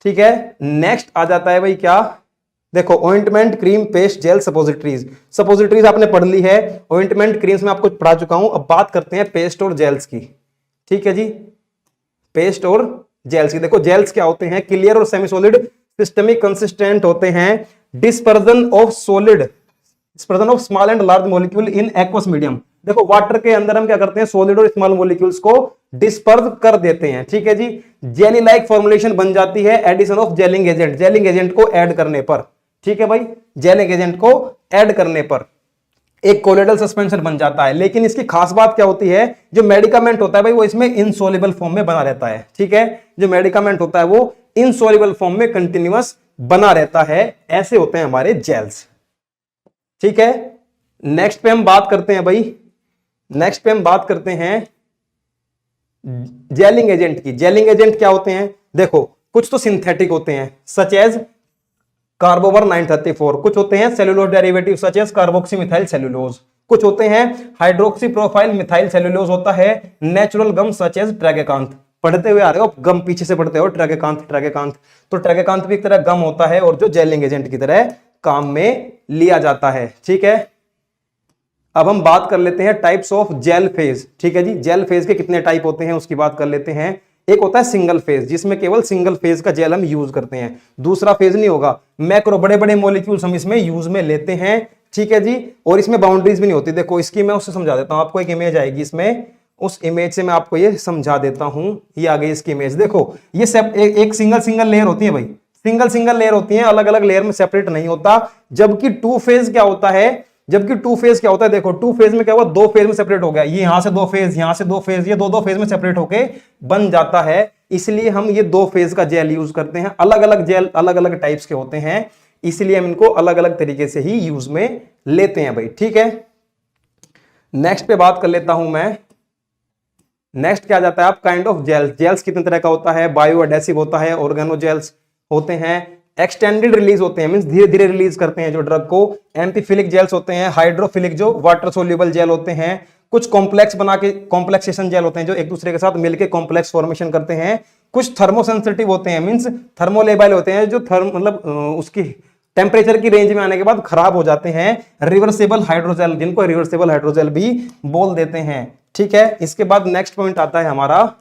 ठीक है। नेक्स्ट आ जाता है भाई क्या, देखो ointment, cream, paste, gel, suppositories. Suppositories आपने पढ़ ली है, ऑइंटमेंट, क्रीम्स में आपको पढ़ा चुका हूं। अब बात करते हैं पेस्ट और जेल्स की, ठीक है जी, पेस्ट और जेल्स की। देखो जेल्स क्या होते हैं, क्लियर और सेमी सॉलिड सिस्टमिक कंसिस्टेंट होते हैं, dispersion of solid, dispersion of small and large molecule in aqueous medium. देखो वाटर के अंदर हम क्या करते हैं, सॉलिड और स्मॉल मॉलिक्यूल्स को डिस्पर्स कर देते हैं, ठीक है जी। जेली लाइक फॉर्मुलेशन बन जाती है addition of gelling agent, gelling agent को ऐड करने पर, ठीक है भाई, जेलिंग एजेंट को ऐड करने पर एक कोलोइडल सस्पेंशन बन जाता है। लेकिन इसकी खास बात क्या होती है, जो मेडिकामेंट होता है भाई वो इसमें इनसॉल्युबल फॉर्म में बना रहता है, ठीक है, जो मेडिकामेंट होता है वो इनसॉल्युबल फॉर्म में कंटिन्यूअस बना रहता है, ऐसे होते हैं हमारे जेल्स, ठीक है। नेक्स्ट पे हम बात करते हैं भाई, नेक्स्ट पे हम बात करते हैं जेलिंग एजेंट की। जेलिंग एजेंट क्या होते हैं, देखो कुछ तो सिंथेटिक होते हैं सच एज कार्बोवर 934, कुछ होते हैं cellulose derivative such as carboxy methyl cellulose, कुछ होते हैं हाइड्रोक्सी प्रोफाइल मिथाइल सेलुलोज, होता है नेचुरल गम सच एज ट्रैगेकांथ। पढ़ते हुए आ रहे हो गम, पीछे से पढ़ते हो ट्रैगेकांथ, ट्रैगेकांथ, तो ट्रैगेकांथ भी एक तरह गम होता है और जो जेलिंग एजेंट की तरह काम में लिया जाता है, ठीक है। अब हम बात कर लेते हैं टाइप्स ऑफ जेल फेज, ठीक है जी, जेल फेज के कितने टाइप होते हैं उसकी बात कर लेते हैं। एक होता है सिंगल फेज, जिसमें केवल सिंगल फेज का जेल हम यूज करते हैं, दूसरा फेज नहीं होगा, मैक्रो बड़े बड़े मॉलिक्यूल्स हम इसमें यूज में लेते हैं, ठीक है जी, और इसमें बाउंड्रीज भी नहीं होती। देखो इसकी मैं उससे समझा देता हूं, आपको एक इमेज आएगी इसमें, उस इमेज से मैं आपको ये समझा देता हूं, ये आ गई इसकी इमेज। देखो ये सब एक सिंगल सिंगल लेयर होती है भाई, सिंगल सिंगल लेयर होती है, अलग अलग लेयर में सेपरेट नहीं होता। जबकि टू फेज क्या होता है, जबकि टू फेज क्या होता है, देखो टू फेज में क्या हुआ, 2 फेज में सेपरेट हो गया, ये यहां से 2 फेज, यहां से 2 फेज, ये दो फेज में सेपरेट होके बन जाता है, इसलिए हम ये 2 फेज का जेल यूज करते हैं। अलग अलग जेल अलग अलग टाइप्स के होते हैं, इसलिए हम इनको अलग अलग तरीके से ही यूज में लेते हैं भाई, ठीक है। नेक्स्ट पे बात कर लेता हूं मैं, नेक्स्ट क्या जाता है आप काइंड ऑफ जेल्स। जेल्स कितने तरह का होता है, बायो एडेसिव होता है, ऑर्गेनो जेल्स होते हैं, एक्सटेंडेड रिलीज होते हैं, मींस धीरे धीरे रिलीज करते हैं जो ड्रग को, एम्फीफिलिक जेल्स होते हैं, हाइड्रोफिलिक जो वाटर सोल्यूबल जेल होते हैं, कुछ कॉम्प्लेक्स बना के कॉम्प्लेक्सेशन जेल होते हैं जो एक दूसरे के साथ मिलकर कॉम्प्लेक्स फॉर्मेशन करते हैं, कुछ थर्मोसेंसिटिव होते हैं, मींस थर्मोलेबाइल होते हैं जो मतलब उसकी टेम्परेचर की रेंज में आने के बाद खराब हो जाते हैं, रिवर्सेबल हाइड्रोजेल, जिनको रिवर्सेबल हाइड्रोजेल भी बोल देते हैं, ठीक है। इसके बाद नेक्स्ट पॉइंट आता है हमारा,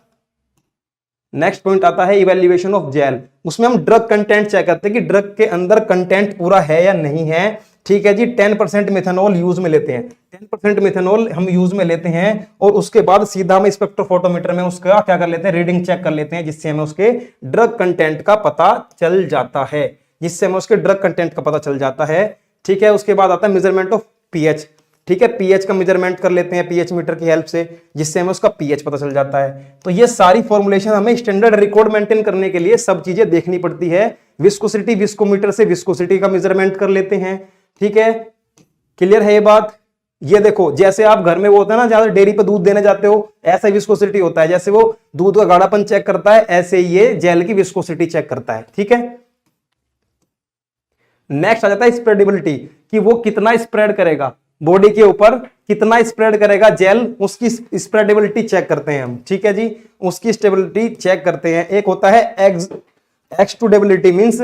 नेक्स्ट पॉइंट आता है इवैल्यूएशन ऑफ जेल। उसमें हम ड्रग कंटेंट चेक करते हैं कि ड्रग के अंदर कंटेंट पूरा है या नहीं है, ठीक है जी। 10% मिथेनॉल यूज में लेते हैं, 10% मिथेनॉल हम यूज में लेते हैं, और उसके बाद सीधा हम स्पेक्ट्रोफोटोमीटर में उसका क्या कर लेते हैं, रीडिंग चेक कर लेते हैं, जिससे हमें उसके ड्रग कंटेंट का पता चल जाता है, जिससे हमें उसके ड्रग कंटेंट का पता चल जाता है, ठीक है। उसके बाद आता है मेजरमेंट ऑफ पीएच, ठीक है, पीएच का मेजरमेंट कर लेते हैं पीएच मीटर की हेल्प से, जिससे हमें उसका पीएच पता चल जाता है। तो ये सारी फॉर्मुलेशन हमें स्टैंडर्ड रिकॉर्ड मेंटेन करने के लिए सब चीजें देखनी पड़ती है। विस्कोसिटी, विस्कोमीटर से विस्कोसिटी का मेजरमेंट कर लेते हैं, ठीक है, क्लियर है ये बात। ये देखो जैसे आप घर में वो होता है ना, ज्यादा डेयरी पे दूध देने जाते हो, ऐसा विस्कोसिटी होता है, जैसे वो दूध का गाढ़ापन चेक करता है, ऐसे ही ये जेल की विस्कोसिटी चेक करता है, ठीक है। नेक्स्ट आ जाता है स्प्रेडेबिलिटी, कि वो कितना स्प्रेड करेगा बॉडी के ऊपर, कितना स्प्रेड करेगा जेल, उसकी स्प्रेडेबिलिटी चेक करते हैं हम, ठीक है जी, उसकी स्टेबिलिटी चेक करते हैं। एक होता है एक्सट्रूडेबिलिटी, मींस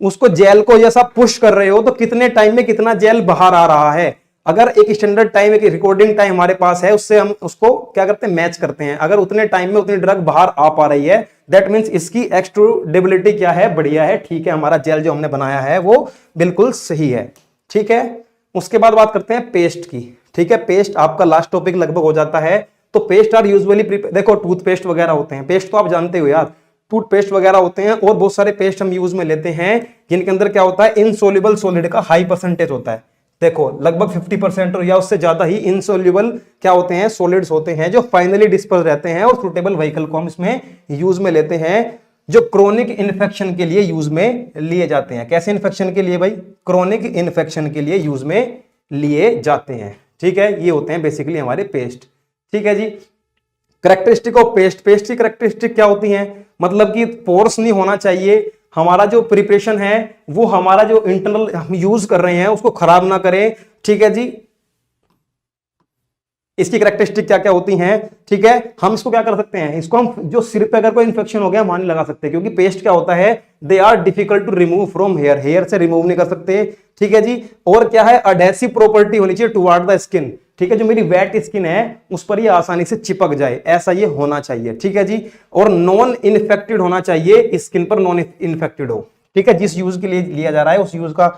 उसको जेल को जैसा पुश कर रहे हो तो कितने टाइम में कितना जेल बाहर आ रहा है। अगर एक स्टैंडर्ड टाइम, एक रिकॉर्डिंग टाइम हमारे पास है, उससे हम उसको क्या करते हैं, मैच करते हैं। अगर उतने टाइम में उतनी ड्रग बाहर आ पा रही है, दैट मींस इसकी एक्सट्रूडेबिलिटी क्या है, बढ़िया है, ठीक है, हमारा जेल जो हमने बनाया है वो बिल्कुल सही है, ठीक है। उसके बाद बात करते हैं पेस्ट की, ठीक है, पेस्ट आपका लास्ट टॉपिक लगभग हो जाता है। तो पेस्ट आर यूजुअली, देखो टूथपेस्ट वगैरह होते हैं, पेस्ट तो आप जानते हो यार, टूथपेस्ट वगैरह होते हैं, और बहुत सारे पेस्ट हम यूज में लेते हैं जिनके अंदर क्या होता है, इनसोल्युबल सॉलिड का हाई परसेंटेज होता है। देखो लगभग 50% और या उससे ज्यादा ही इनसोल्युबल क्या होते हैं, सॉलिड्स होते हैं, जो फाइनली डिस्पर्स रहते हैं, और सुटेबल व्हीकल को हम इसमें यूज में लेते हैं। जो क्रोनिक इन्फेक्शन के लिए यूज में लिए जाते हैं। कैसे इन्फेक्शन के लिए भाई? क्रोनिक इन्फेक्शन के लिए यूज में लिए जाते हैं। ठीक है, ये होते हैं बेसिकली हमारे पेस्ट। ठीक है जी। करेक्टरिस्टिक ऑफ पेस्ट, पेस्ट की करेक्टरिस्टिक क्या होती हैं? मतलब कि पोर्स नहीं होना चाहिए, हमारा जो प्रिपरेशन है वो हमारा जो इंटरनल हम यूज कर रहे हैं उसको खराब ना करें। ठीक है जी। इसकी करेक्टरिस्टिक क्या क्या होती हैं? ठीक है, हम इसको क्या कर सकते हैं, इसको हम जो सिर पे अगर कोई इंफेक्शन हो गया मान लगा सकते हैं, क्योंकि पेस्ट क्या होता है, they are difficult to remove from hair, hair से रिमूव नहीं कर सकते। ठीक है जी। और क्या है, अडेसिव प्रॉपर्टी होनी चाहिए टुवर्ड द स्किन। ठीक है, जो मेरी वेट स्किन है उस पर ये आसानी से चिपक जाए, ऐसा ये होना चाहिए। ठीक है जी। और नॉन इन्फेक्टेड होना चाहिए, स्किन पर नॉन इन्फेक्टेड हो। ठीक है, जिस यूज के लिए लिया जा रहा है उस यूज का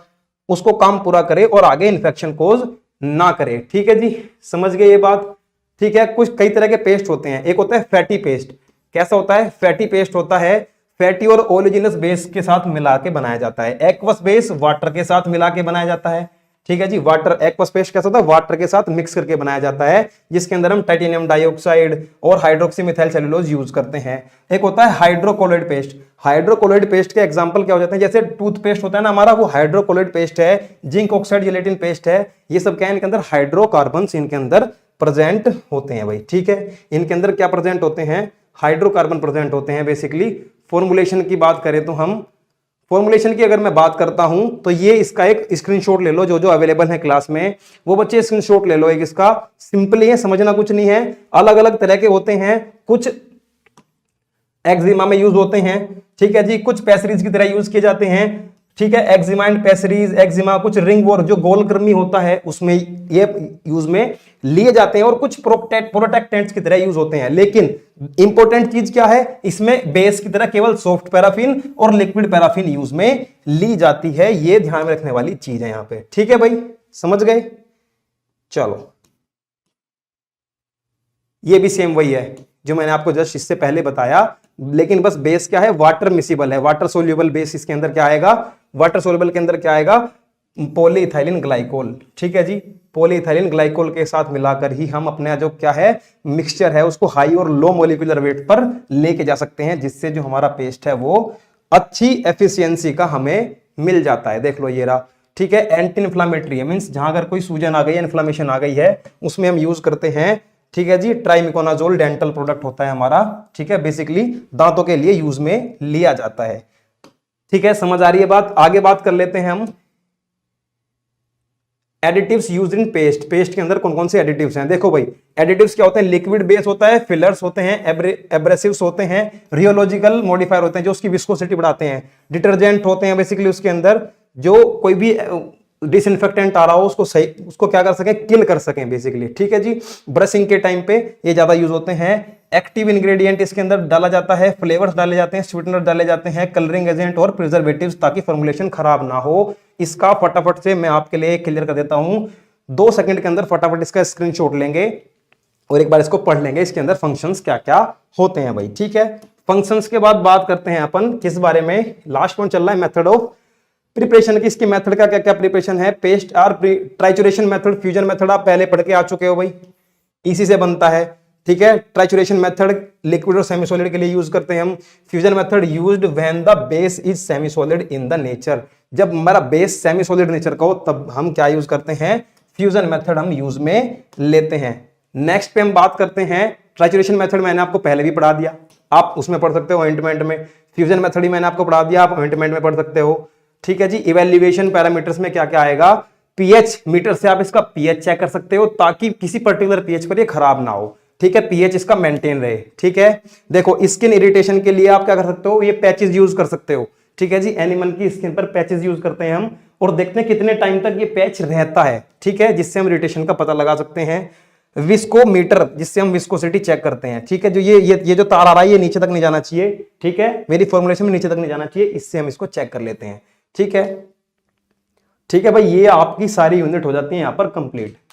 उसको काम पूरा करे और आगे इन्फेक्शन कोज ना करे। ठीक है जी, समझ गए ये बात? ठीक है, कुछ कई तरह के पेस्ट होते हैं। एक होता है फैटी पेस्ट। कैसा होता है? फैटी पेस्ट होता है फैटी और ओलिजिनस बेस के साथ मिला के बनाया जाता है। एक्वस बेस वाटर के साथ मिला के बनाया जाता है। ठीक है जी। वाटर एक्वस पेस्ट कैसा होता है? वाटर के साथ मिक्स करके बनाया जाता है, जिसके अंदर हम टाइटेनियम डाइऑक्साइड और हाइड्रोक्सी मिथाइल सेलुलोज यूज करते हैं। एक होता है हाइड्रोकोलोइड पेस्ट। हाइड्रोकोलोइड पेस्ट के एग्जांपल क्या हो जाते हैं? जैसे टूथपेस्ट होता है ना हमारा, वो हाइड्रोकोलोइड पेस्ट है। जिंक ऑक्साइड जिलेटिन पेस्ट है। ये सब क्या है, इनके अंदर हाइड्रोकार्बन्स इनके अंदर प्रेजेंट होते हैं भाई। ठीक है, इनके अंदर क्या प्रेजेंट होते हैं? हाइड्रोकार्बन प्रेजेंट होते हैं बेसिकली। फॉर्मुलेशन की बात करें तो हम फॉर्मुलेशन की अगर मैं बात करता हूं तो ये इसका एक स्क्रीनशॉट ले लो, जो जो अवेलेबल है क्लास में वो बच्चे स्क्रीनशॉट ले लो। एक इसका सिंपली है, समझना कुछ नहीं है। अलग अलग तरह के होते हैं, कुछ एक्जिमा में यूज होते हैं। ठीक है जी। कुछ पैसरीज की तरह यूज किए जाते हैं। ठीक है, एक्जिमा एंड पैसरीज, एक्जिमा कुछ रिंग वॉर जो गोलकृमि होता है उसमें ये यूज में लिए जाते हैं, और कुछ प्रोटेक्टेंट्स की तरह यूज होते हैं। लेकिन इंपॉर्टेंट चीज क्या है, इसमें बेस की तरह केवल सॉफ्ट पैराफिन और लिक्विड पैराफिन यूज में ली जाती है। ये ध्यान में रखने वाली चीज है यहां पे। ठीक है भाई, समझ गए? चलो, ये भी सेम वही है जो मैंने आपको जस्ट इससे पहले बताया, लेकिन बस बेस क्या है, वाटर मिसिबल है, वाटर सोल्यूबल बेस। इसके अंदर क्या आएगा, वाटर सोल्यूबल के अंदर क्या आएगा, पॉलीइथाइलिन ग्लाइकोल। ठीक है जी। पॉलीइथाइलिन ग्लाइकोल के साथ मिलाकर ही हम अपना जो क्या है मिक्सचर है उसको हाई और लो मोलिकुलर वेट पर लेके जा सकते हैं, जिससे जो हमारा पेस्ट है वो अच्छी एफिशिएंसी का हमें मिल जाता है। देख लो ये रहा। ठीक है, एंटी इन्फ्लामेटरी है, मींस जहां अगर कोई सूजन आ गई है, इन्फ्लामेशन आ गई है, उसमें हम यूज करते हैं। ठीक है जी। ट्राइमिकोनाजोल डेंटल प्रोडक्ट होता है हमारा। ठीक है, बेसिकली दांतों के लिए यूज में लिया जाता है। ठीक है, समझ आ रही है बात? आगे बात कर लेते हैं हम additives used in paste. Paste के अंदर कौन कौन से एडिटिव्स हैं? देखो भाई, एडिटिव्स क्या होते हैं? लिक्विड बेस होता है, फिलर्स होते हैं, एब्रेसिव्स होते हैं, रियोलॉजिकल मॉडिफायर होते हैं जो उसकी विस्कोसिटी बढ़ाते हैं, डिटर्जेंट होते हैं बेसिकली उसके अंदर जो कोई भी डिसइंफेक्टेंट आ रहा हो उसको क्या कर सकें, किल कर सकें बेसिकली। ठीक है जी। ब्रशिंग के टाइम पे ये ज्यादा यूज होते हैं। एक्टिव इंग्रेडिएंट इसके अंदर डाला जाता है, फ्लेवर्स डाले जाते हैं, स्वीटनर डाले जाते हैं, कलरिंग एजेंट और प्रिजर्वेटिव्स, ताकि फॉर्मुलेशन खराब ना हो। इसका फटाफट से मैं आपके लिए क्लियर कर देता हूं, 2 सेकंड के अंदर फटाफट इसका स्क्रीनशॉट लेंगे और एक बार इसको पढ़ लेंगे, इसके अंदर फंक्शंस क्या क्या होते हैं भाई। ठीक है, फंक्शंस के बाद बात करते हैं अपन किस बारे में, लास्ट पॉइंट चल रहा है मेथड ऑफ प्रिपरेशन की। इसके मेथड का क्या क्या प्रिपरेशन है? Paste are trituration method, fusion method आप पहले पढ़ के आ चुके हो भाई, इसी से बनता है। ठीक है, ट्राइचुरेशन मेथड लिक्विड और सेमी सॉलिड के लिए यूज करते हैं हम। Fusion method used when the base is semi solid in the nature, जब हमारा बेस सेमी सॉलिड नेचर का हो तब हम क्या यूज करते हैं, फ्यूजन मेथड हम यूज में लेते हैं। नेक्स्ट पे हम बात करते हैं ट्राइचुरेशन मेथड, मैंने आपको पहले भी पढ़ा दिया, आप उसमें पढ़ सकते हो ऑइंटमेंट में। फ्यूजन मेथड ही मैंने आपको पढ़ा दिया, आप ऑइंटमेंट में पढ़ सकते हो। ठीक है जी। इवैल्यूएशन पैरामीटर्स में क्या क्या आएगा, पीएच मीटर से आप इसका पीएच चेक कर सकते हो ताकि किसी पर्टिकुलर पीएच पर ये खराब ना हो। ठीक है, पीएच इसका मेंटेन रहे। ठीक है, देखो स्किन इरिटेशन के लिए आप क्या कर सकते हो, ये पैचेस यूज कर सकते हो। ठीक है जी, एनिमल की स्किन पर पैचेस यूज करते हैं हम और देखते हैं कितने टाइम तक ये पैच रहता है। ठीक है, जिससे हम इरिटेशन का पता लगा सकते हैं। विस्कोमीटर, जिससे हम विस्कोसिटी चेक करते हैं। ठीक है, जो ये जो तार आ रहा है ये नीचे तक नहीं जाना चाहिए। ठीक है, मेरी फॉर्मुलेशन में नीचे तक नहीं जाना चाहिए, इससे हम इसको चेक कर लेते हैं। ठीक है, ठीक है भाई, ये आपकी सारी यूनिट हो जाती है यहां पर कंप्लीट।